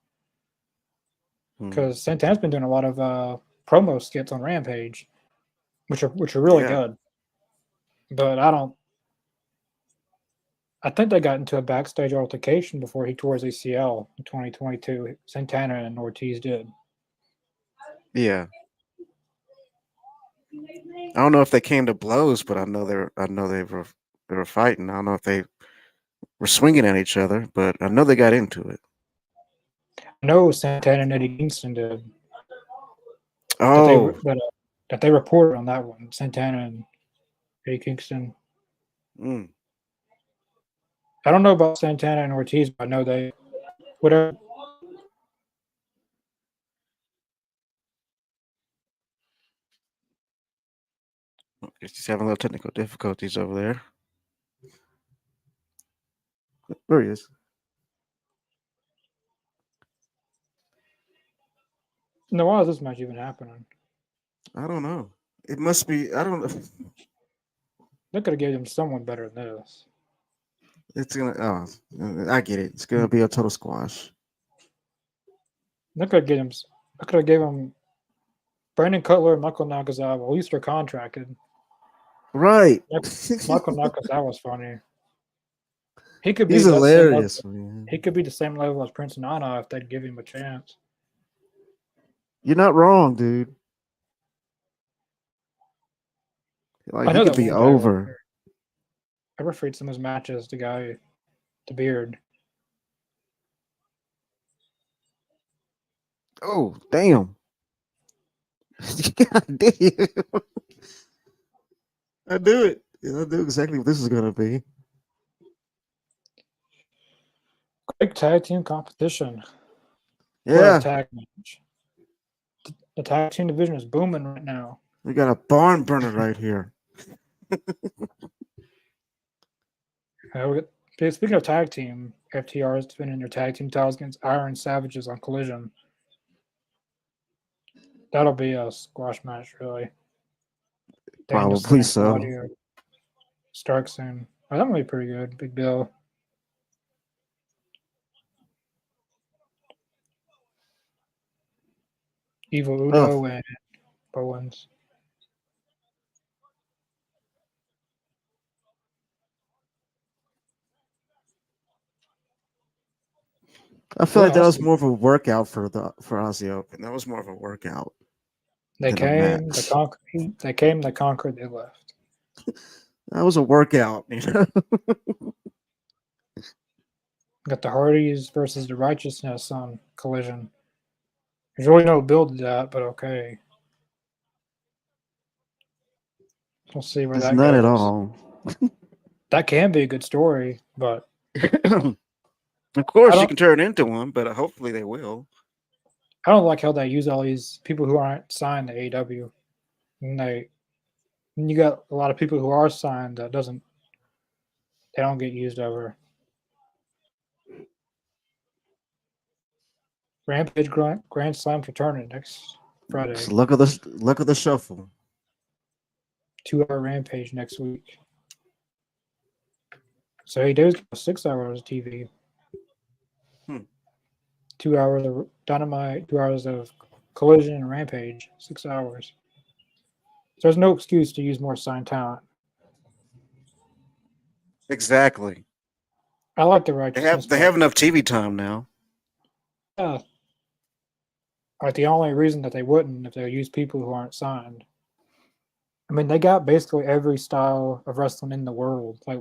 Because Santana's been doing a lot of promo skits on Rampage, which are really good. But I think they got into a backstage altercation before he tore his ACL in 2022. Santana and Ortiz did. Yeah. I don't know if they came to blows, but I know they were fighting. I don't know if they were swinging at each other, but I know they got into it. I know Santana and Eddie Kingston did. Oh, that they reported on that one. Santana and Eddie Kingston. I don't know about Santana and Ortiz, but I know they whatever. He's having a little technical difficulties over there. There he is. No, why is this match even happening? I don't know. It must be. I don't know. They could have given him someone better than this. It's gonna. Oh, I get it. It's gonna be a total squash. I could get him. I could have gave him Brandon Cutler and Michael Nakazawa. At least they're contracted. Right. Michael Nakazawa's funny. He could be He's that same level. hilarious, man. He could be the same level as Prince Nana if they'd give him a chance. You're not wrong, dude. Like I he know could that be one guy. over. I refereed some of his matches. The guy, the beard. Oh, damn. God damn. I knew it. Yeah, I knew exactly what this was gonna be. Great tag team competition. What a Yeah, tag match. The tag team division is booming right now. we got a barn burner right here. Speaking of tag team, FTR is defending their tag team titles against Iron Savages on Collision. That'll be a squash match, really. Probably and so. Claudio Stark soon. Oh, that might be pretty good. Big Bill. Evil Uno Oh, and Bowens. I feel What like that else? was more of a workout for Aussie Open. That was more of a workout They than a came, match. they conquered, they left. That was a workout, you know. Got the Hardys versus the Righteousness on Collision. There's really no build to that, but okay. We'll see where There's that none at goes. all. That can be a good story, but Of course, I you don't can turn it into one, but hopefully they will. I don't like how they use all these people who aren't signed to AEW. And you got a lot of people who are signed that they don't get used over. Rampage Grand Slam's returning next Friday. It's luck of the shuffle. 2-hour Rampage next week. So he does 6 hours of TV. 2 hours of Dynamite, 2 hours of Collision and Rampage, 6 hours. So there's no excuse to use more signed talent. Exactly. I like the Righteousness. They have enough TV time now. Yeah. Like the only reason that they wouldn't if they use people who aren't signed. I mean, they got basically every style of wrestling in the world. Like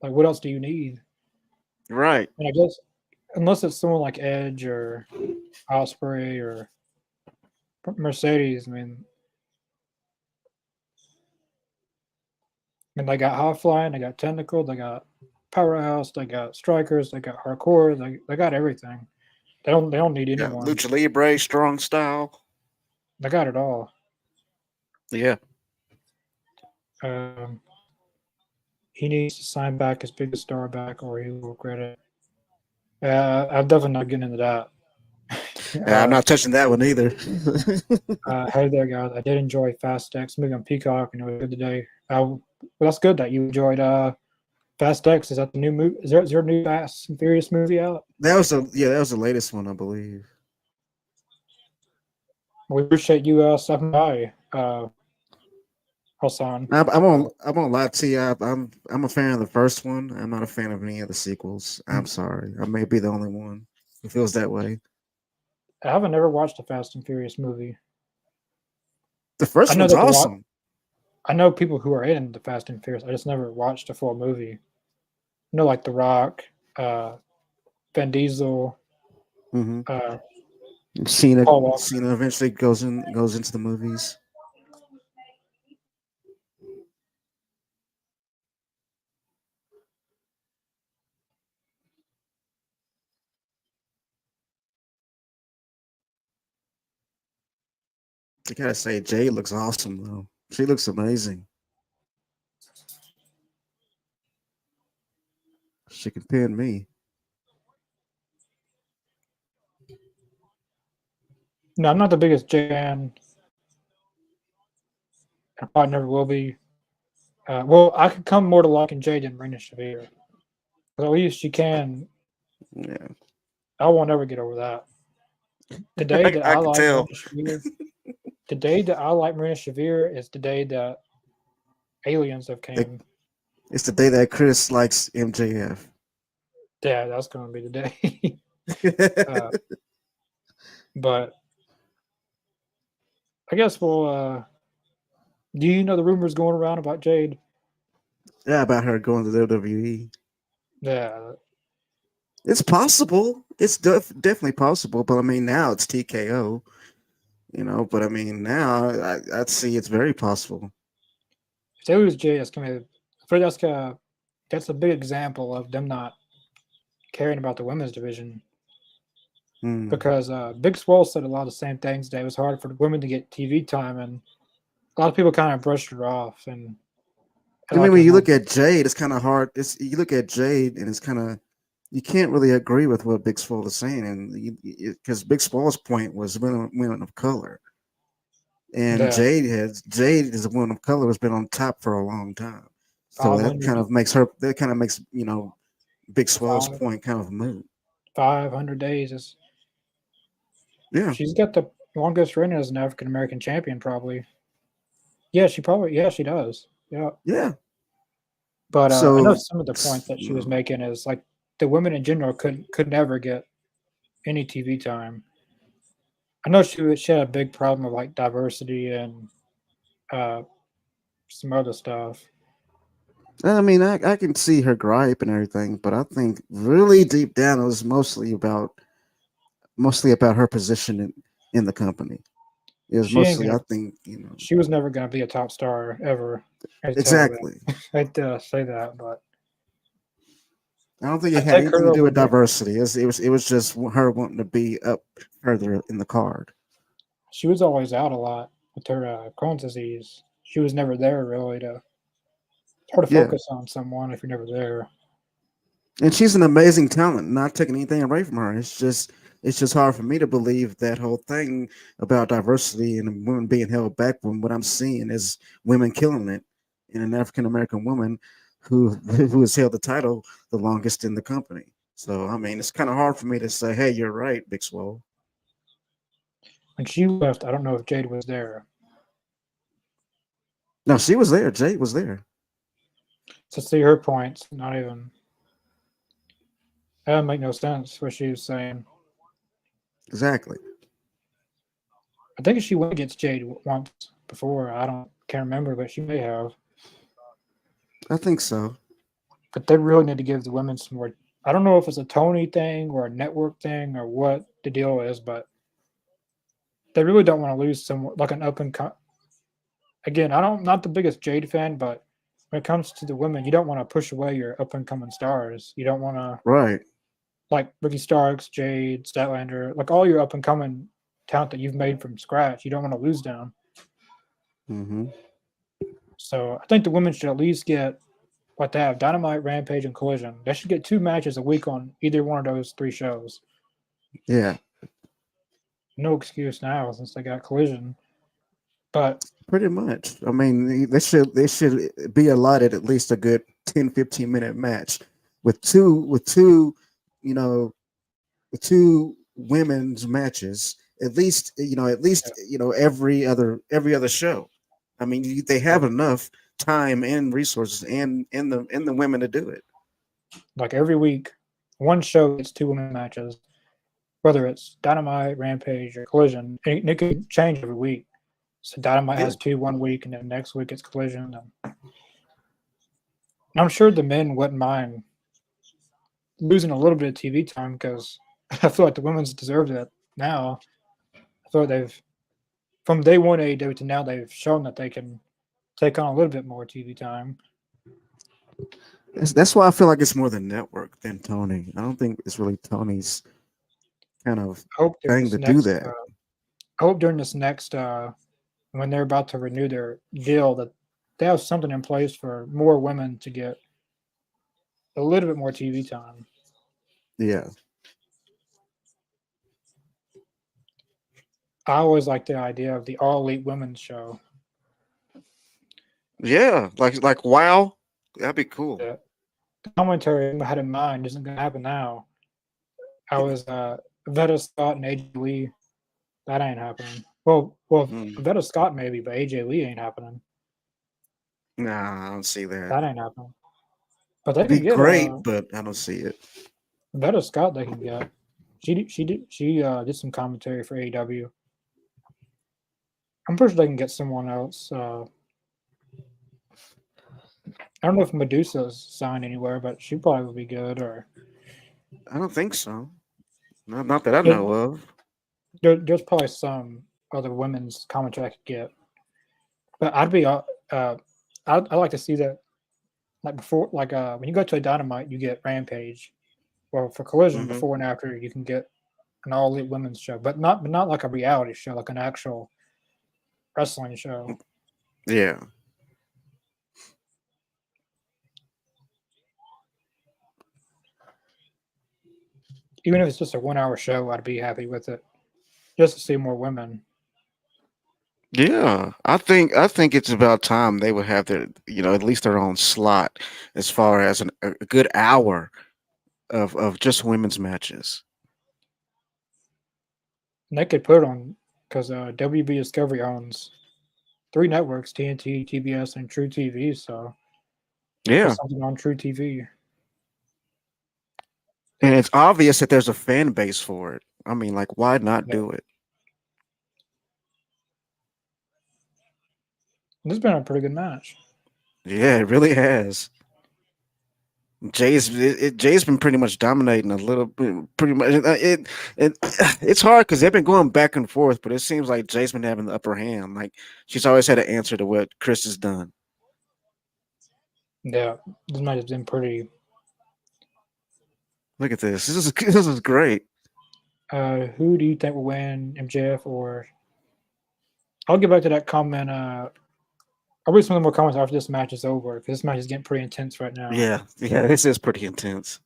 what else do you need? Right. And I guess unless it's someone like Edge or Osprey or Mercedes, I mean, and they got high flying, they got technical, they got powerhouse, they got strikers, they got hardcore, they got everything. They don't need Yeah, anyone. Lucha Libre, strong style. They got it all. Yeah. He needs to sign back his biggest star back, or he will regret it. I'm definitely not getting into that. Yeah, I'm not touching that one either. Hey there, guys. I did enjoy Fast X movie on Peacock, and it was good today. Well, that's good that you enjoyed Fast X. Is that the new movie? Is there a new Fast and Furious movie out? That was the latest one, I believe. We appreciate you stopping by, Hassan. I won't lie to you. I'm a fan of the first one. I'm not a fan of any of the sequels. I'm sorry. I may be the only one who feels that way. I haven't never watched a Fast and Furious movie. The first one's awesome. I know people who are in the Fast and Furious. I just never watched a full movie. I know, like The Rock, Vin Diesel, Cena eventually goes into the movies. I gotta say, Jay looks awesome though. She looks amazing. She can pin me. No, I'm not the biggest Jay fan. I probably never will be. Well, I could come more to liking Jay than Rena Shavir. But at least she can. Yeah, I won't ever get over that. The day that I I can like tell. Marina Shafir, the day that I like Marina Shafir is the day that aliens have It- came. It's the day that Chris likes MJF. Yeah, that's going to be the day. uh, but I guess we'll. Do you know the rumors going around about Jade? Yeah, about her going to WWE. Yeah, It's possible. It's definitely possible. But I mean, now it's TKO. But I mean, now I'd see it's very possible. if they lose Jade, that's going to. I feel that's a big example of them not caring about the women's division. Hmm. Because Big Swole said a lot of the same things that it was hard for the women to get TV time, and a lot of people kind of brushed her off. And I mean, like when at you one look at Jade, it's kind of hard. You look at Jade, and it's kind of you can't really agree with what Big Swole is saying, and because Big Swole's point was women of color, and the Jade is a woman of color who's been on top for a long time. So that 500, kind of makes Big Swole's point kind of moot. 500 days is Yeah, she's got the longest reign as an African American champion, probably. Yeah, she does. Yeah, yeah. but I know So some of the points that she was mm, making is like the women in general could never get any TV time. I know she had a big problem with like diversity and uh, some other stuff. I mean, I can see her gripe and everything, but I think really deep down it was mostly about her position in the company. It was She ain't mostly, gonna. I think, She was never gonna be a top star ever. I tell her exactly. that. I say that, but I don't think I it had take anything her to do over with Nick. diversity. It was just her wanting to be up further in the card. She was always out a lot with her Crohn's disease. She was never there really to. It's hard to Yeah, focus on someone if you're never there. and she's an amazing talent. Not taking anything away from her. It's just hard for me to believe that whole thing about diversity and women being held back when what I'm seeing is women killing it in an African American woman who has held the title the longest in the company. So I mean, it's kind of hard for me to say, "Hey, you're right, Big Swole." When she left, I don't know if Jade was there. No, she was there. Jade was there. To see her points, not even that doesn't make no sense. What she was saying. Exactly. I think she went against Jade once before. I don't can't remember, but she may have. I think so. But they really need to give the women some more. I don't know if it's a Tony thing or a network thing or what the deal is, but they really don't want to lose someone like an up and again. I don't not the biggest Jade fan, but when it comes to the women, you don't want to push away your up and coming stars. You don't want to Right. like Ricky Starks, Jade, Statlander, like all your up and coming talent that you've made from scratch. You don't want to lose them. Hmm. So I think the women should at least get what they have: Dynamite, Rampage, and Collision. They should get 2 matches a week on either one of those 3 shows. Yeah. No excuse now since they got Collision. But Pretty much. I mean, they should be allotted at least a good 10-15 minute match with two, you know, with two women's matches. At least every other show. I mean, they have enough time and resources and the women to do it. like every week, one show gets 2 women matches, whether it's Dynamite, Rampage, or Collision. And it could change every week. So Dynamite Yeah. has 2 1 week, and then next week it's Collision. And I'm sure the men wouldn't mind losing a little bit of TV time because I feel like the women's deserved it now. I feel like they've, from day one AEW to now, they've shown that they can take on a little bit more TV time. That's why I feel like it's more the network than Tony. I don't think it's really Tony's kind of I hope during thing this to do next, that. when they're about to renew their deal, that they have something in place for more women to get a little bit more TV time. Yeah. I always like the idea of the all elite women's show. Yeah, like wow, that'd be cool. Yeah. the commentary I had in mind isn't going to happen now. I was Veta Scott and AJ Lee. That ain't happening. Well, Veta Scott maybe, but AJ Lee ain't happening. Nah, I don't see that. That ain't happening. But they It'd be can get great, but I don't see it. Veta Scott. They can get. She did some commentary for AEW. I'm pretty sure they can get someone else. I don't know if Medusa's signed anywhere, but she probably would be good. Or I don't think so. Not that I know of. there's probably some other women's commentary I could get. But I'd like to see that, like before, like when you go to a Dynamite, you get Rampage. Well, for Collision, before and after, you can get an all elite women's show, but not like a reality show, like an actual wrestling show. Yeah. Even if it's just a 1 hour show, I'd be happy with it. Just to see more women. Yeah, I think it's about time they would have their, at least their own slot as far as a good hour of just women's matches. And they could put it on because WB Discovery owns 3 networks: TNT, TBS, and True TV. So Yeah, put something on True TV. and it's obvious that there's a fan base for it. I mean, like, why not do it? This has been a pretty good match. Yeah, it really has. Jay's been pretty much dominating a little bit, pretty much. It's hard because they've been going back and forth, but it seems like Jay's been having the upper hand. Like she's always had an answer to what Chris has done. Yeah, this match has been pretty. Look at this. This is great. Who do you think will win, MJF or? I'll get back to that comment. I'll read some of the more comments after this match is over because this match is getting pretty intense right now. Yeah, this is pretty intense,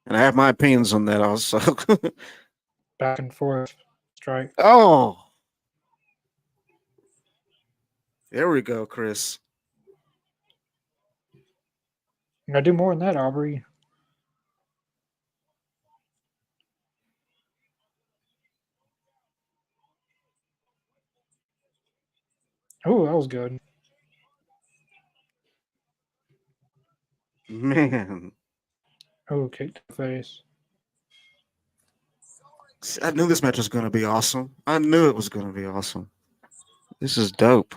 and I have my opinions on that also. Back and forth strike. Oh, there we go, Chris. You gotta do more than that, Aubrey. Oh, that was good. Man. Oh, kick to the face. I knew this match was going to be awesome. I knew it was going to be awesome. This is dope.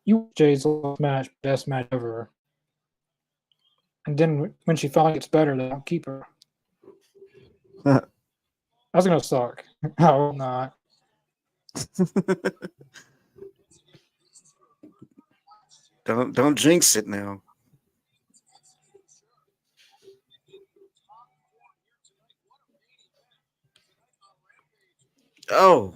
You Jay's last match, best match ever. And then when she finally gets better, they don't keep her. That's gonna suck. I hope not. Don't jinx it now. Oh.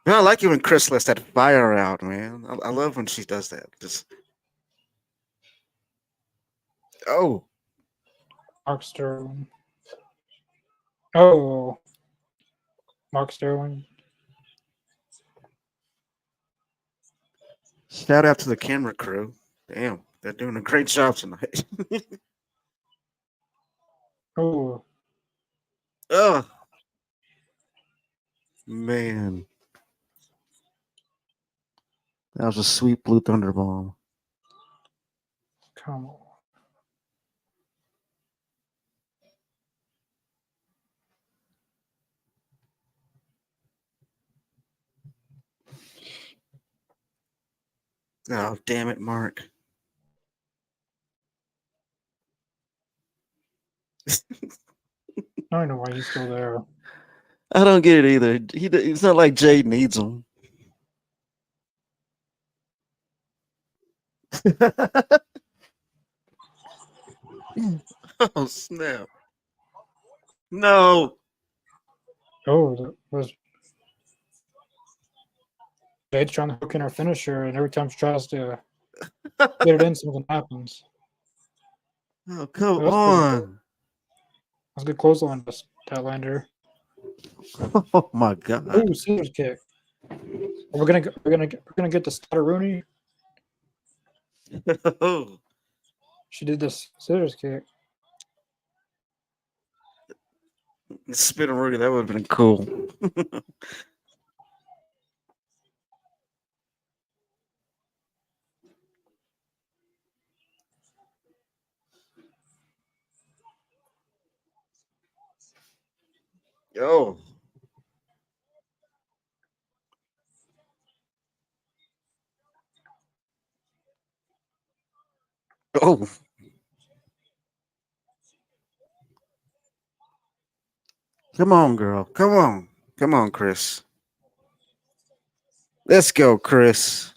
Man, I like it when Chris lets that fire out, man. I love when she does that. Just Mark Sterling. Oh, Mark Sterling. Shout out to the camera crew. Damn, they're doing a great job tonight. Oh, Oh, man. That was a sweet blue thunder bomb. come on. Oh, damn it, Mark. I don't know why he's still there. I don't get it either. It's not like Jay needs him. Oh, snap. No. Oh, that was Jade's trying to hook in her finisher, and every time she tries to get it in, something happens. Oh, come That's on. That's a good clothesline, Statlander. Oh, my God. Ooh, scissors kick. We're gonna get the Starter Rooney. Oh, She did this scissors kick. spin Rudy, that would have been cool. Yo. Oh, come on, girl. Come on. Come on, Chris. Let's go, Chris.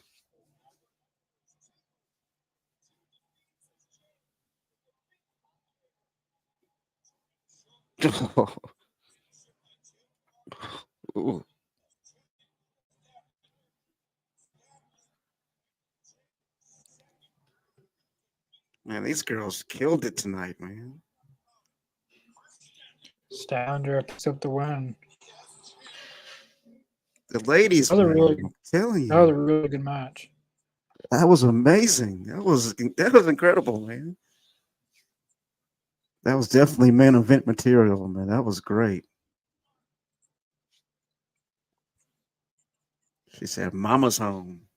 Ooh. Man, these girls killed it tonight, man. Stounder picks up the win. The ladies, That was a man. really I'm telling that was a you. really good match. That was amazing. That was incredible, man. That was definitely main event material, man. That was great. She said, "Mama's home."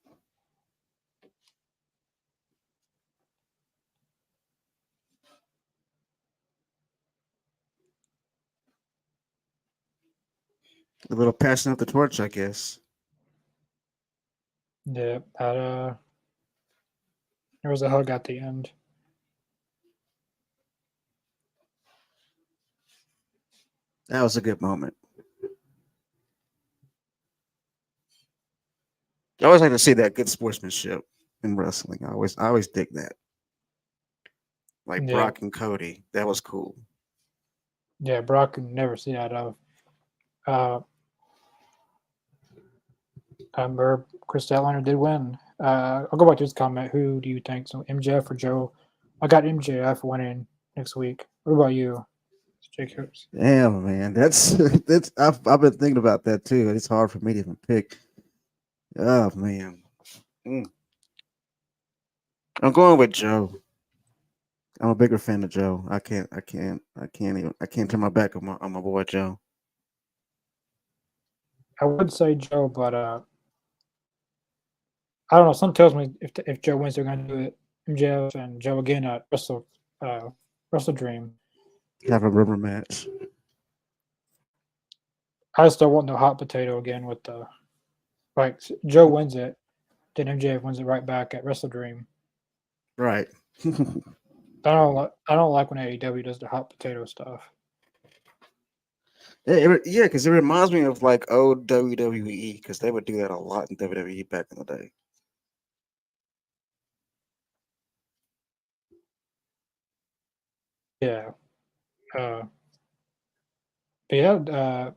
A little passing up the torch, I guess. Yeah, there was a hug at the end. That was a good moment. I always like to see that good sportsmanship in wrestling. I always dig that. Like Yeah, Brock and Cody, that was cool. yeah. Brock can never see that of. Uh, Chris Statlander did win. I'll go back to his comment. Who do you think? So MJF or Joe? I got MJF winning next week. What about you, Jacobs? Damn, man, that's that's. I've been thinking about that too. It's hard for me to even pick. Oh man, Mm. I'm going with Joe. I'm a bigger fan of Joe. I can't turn my back on my boy Joe. I would say Joe, but I don't know. Something tells me if Joe wins, they're going to do it. MJF and Joe again at Wrestle Dream. Have a rubber match. I just don't want no hot potato again with the like Joe wins it, then MJF wins it right back at Wrestle Dream. Right. I don't like when AEW does the hot potato stuff. Yeah, because it reminds me of like old WWE because they would do that a lot in WWE back in the day. Yeah. But yeah,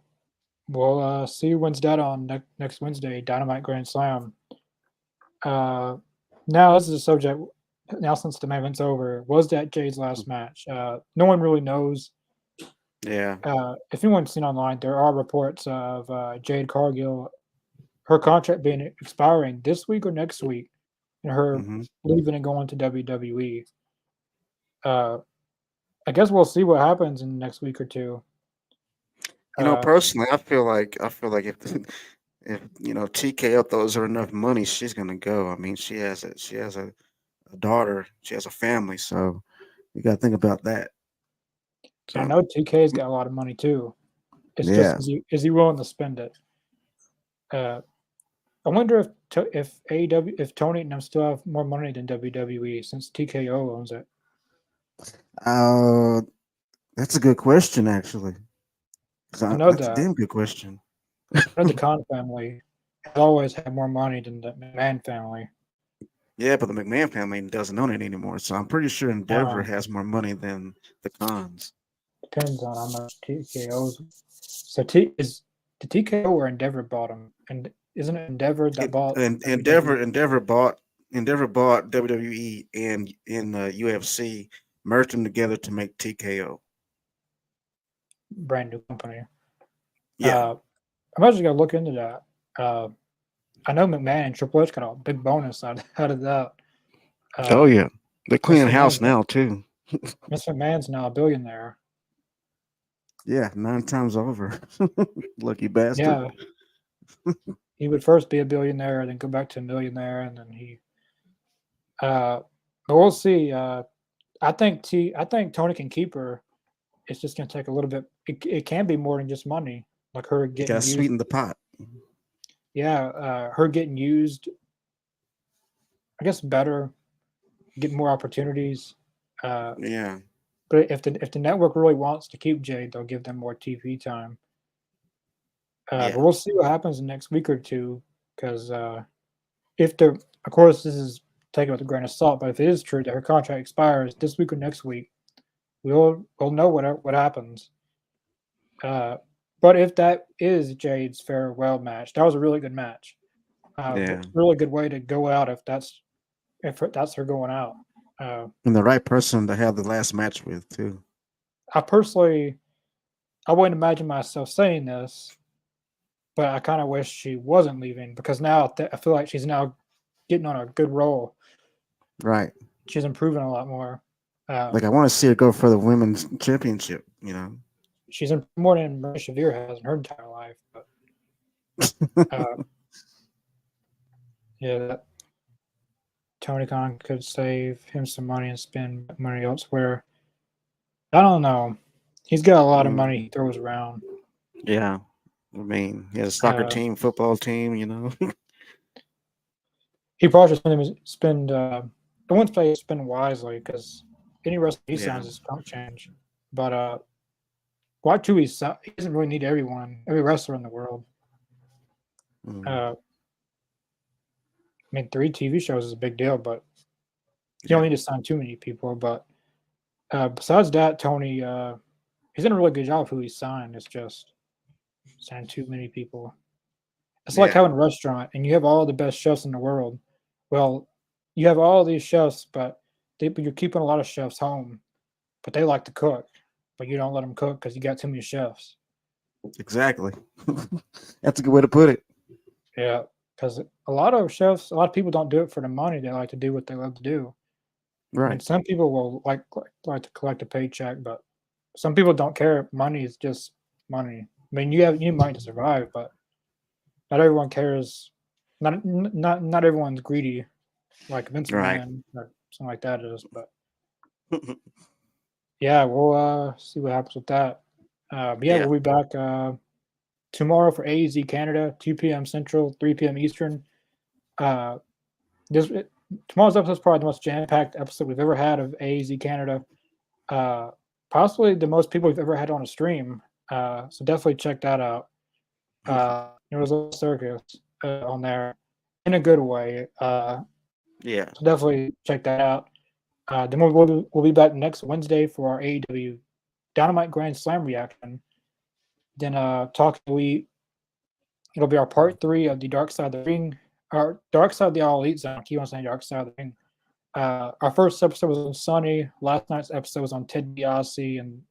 we'll see who wins that on next Wednesday, Dynamite Grand Slam. Now this is a subject. Now since the main event's over, was that Jade's last match? No one really knows. Yeah. If anyone's seen online, there are reports of Jade Cargill, her contract being expiring this week or next week, and her hmm leaving and going to WWE. Uh, I guess we'll see what happens in the next week or two. Personally, I feel like if if TKO throws her enough money, she's gonna go. I mean, she has a daughter, she has a family, so you got to think about that. I So know TK's got a lot of money too. It's just yeah, is he willing to spend it? Uh, I wonder if AEW if Tony and them still have more money than WWE since TKO owns it. uh, that's a good question actually. I know That's a the damn good question. I know the Khan family has always had more money than the McMahon family. Yeah, but the McMahon family doesn't own it anymore, so I'm pretty sure Endeavor Um, has more money than the Khans. Depends on how much TKO's. So T is the TKO or Endeavor bought them, and isn't it Endeavor that It, bought and WWE? Endeavor bought WWE and in UFC, merged them together to make TKO. Brand new company. Yeah. Uh, I'm actually gonna look into that. I know McMahon and Triple H got a big bonus out of that. Oh yeah, they're cleaning Mr. house McMahon's, now too. Mr. McMahon's now a billionaire. Yeah, 9 times over. Lucky bastard. Yeah, he would first be a billionaire, then go back to a millionaire, and then he. But we'll see. I think Tony can keep her. It's just going to take a little bit. It can be more than just money, like her You getting gotta used. sweeten the pot. Yeah, her getting used. I guess better, getting more opportunities. Yeah. But if the network really wants to keep Jade, they'll give them more TV time. Yeah. But we'll see what happens in the next week or two. Because if the, of course, this is taken with a grain of salt. But if it is true that her contract expires this week or next week, we'll know what happens. But if that is Jade's farewell match, that was a really good match. Yeah. Really good way to go out if that's her going out. And the right person to have the last match with too. I wouldn't imagine myself saying this, but I kind of wish she wasn't leaving because now I feel like she's now getting on a good roll. Right. She's improving a lot more. Like I want to see her go for the women's championship. You know. She's improved more than Maria Shavir has in her entire life. But yeah, Tony Khan could save him some money and spend money elsewhere. I don't know. He's got a lot of money he throws around. Yeah. I mean, he has a soccer team, football team, you know. He probably should spend I wouldn't say spend wisely because any wrestler he signs is chump change. But watch who he doesn't really need every wrestler in the world. I mean, 3 TV shows is a big deal, but you don't need to sign too many people. But besides that, Tony, he's done a really good job of who he signed. It's just signed too many people. It's like having a restaurant and you have all the best chefs in the world. Well, you have all these chefs, but you're keeping a lot of chefs home, but they like to cook, but you don't let them cook because you got too many chefs. Exactly. That's a good way to put it. Yeah, because a lot of people don't do it for the money. They like to do what they love to do. Right. And some people will like to collect a paycheck, but some people don't care. Money is just money. I mean, you need money to survive, but not everyone cares. Not everyone's greedy, like Vince McMahon or something like that is. But yeah, we'll see what happens with that. But yeah, we'll be back tomorrow for AEZ Canada, 2 p.m. Central, 3 p.m. Eastern. Tomorrow's episode is probably the most jam-packed episode we've ever had of AEZ Canada. Possibly the most people we've ever had on a stream. So definitely check that out. There was a circus on there in a good way. So definitely check that out. Then we'll be back next Wednesday for our AEW Dynamite Grand Slam reaction. Then it'll be our part 3 of the Dark Side of the Ring, or Dark Side of the All Elite Zone. I keep on saying Dark Side of the Ring. Our first episode was on Sunny. Last night's episode was on Ted DiBiase and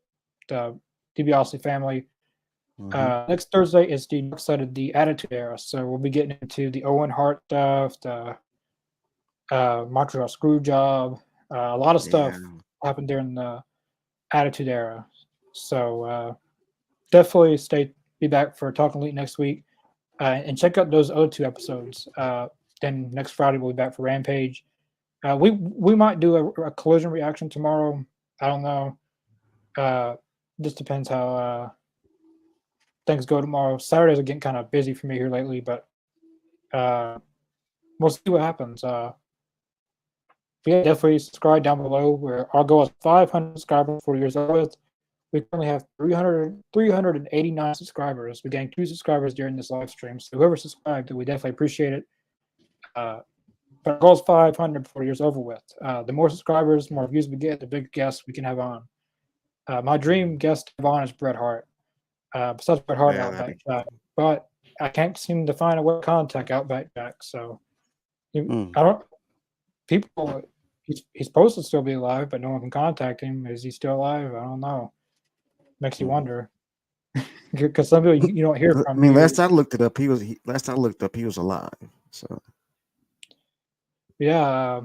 the DiBiase family. Next Thursday is the Dark Side of the Attitude Era. So we'll be getting into the Owen Hart stuff, the Montreal Screwjob. A lot of stuff happened during the Attitude Era. So definitely be back for Talking Elite next week. And check out those other 2 episodes. Then next Friday we'll be back for Rampage. We might do a collision reaction tomorrow. I don't know. Just depends how things go tomorrow. Saturdays are getting kind of busy for me here lately, but we'll see what happens. Yeah, definitely subscribe down below. Where our goal is 500 subscribers 4 years old. We currently have 389 subscribers. We gained 2 subscribers during this live stream. So whoever subscribed, we definitely appreciate it. But our goal is 500 before the year's over with. The more subscribers, the more views we get, the bigger guests we can have on. My dream guest to have on is Bret Hart. Besides Bret Hart, Outback Jack. But I can't seem to find a way to contact Outback Jack. So I don't. People, he's supposed to still be alive, but no one can contact him. Is he still alive? I don't know. Makes you wonder. Because some people you don't hear from. I mean, last I looked up, he was alive. So Yeah.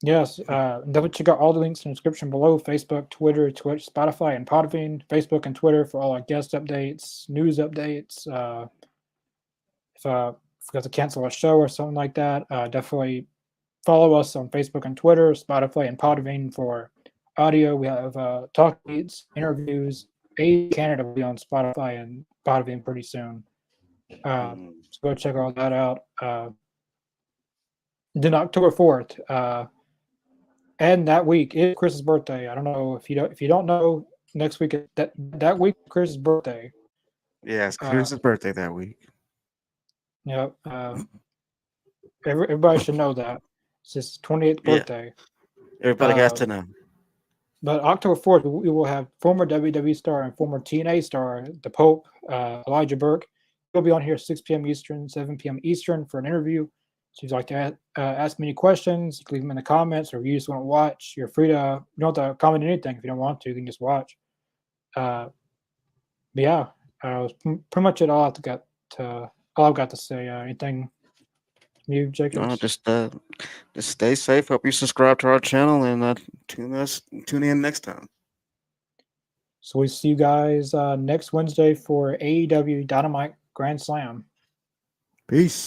Yes. Definitely check out all the links in the description below: Facebook, Twitter, Twitch, Spotify, and Podbean. Facebook and Twitter for all our guest updates, news updates. If we got to cancel a show or something like that, definitely follow us on Facebook and Twitter, Spotify, and Podbean for audio. We have talk beats, interviews. Canada will be on Spotify and Podbean pretty soon. So go check all that out. Then October 4th, and that week is Chris's birthday. I don't know if you don't know, next week that week Chris's birthday. yeah, it's Chris's birthday that week. Yeah, everybody should know that it's his 28th Yeah. birthday. Everybody has to know. But October 4th, we will have former WWE star and former TNA star, the Pope, Elijah Burke. He'll be on here 6 p.m. Eastern, 7 p.m. Eastern for an interview. So if you'd like to ask me any questions, you can leave them in the comments, or if you just want to watch, you're free to, you don't have to comment anything. If you don't want to, you can just watch. But yeah, was pretty much it all I've got to say. Anything you, Jacob? No, just stay safe. Hope you subscribe to our channel and tune in next time. So we see you guys next Wednesday for AEW Dynamite Grand Slam. Peace.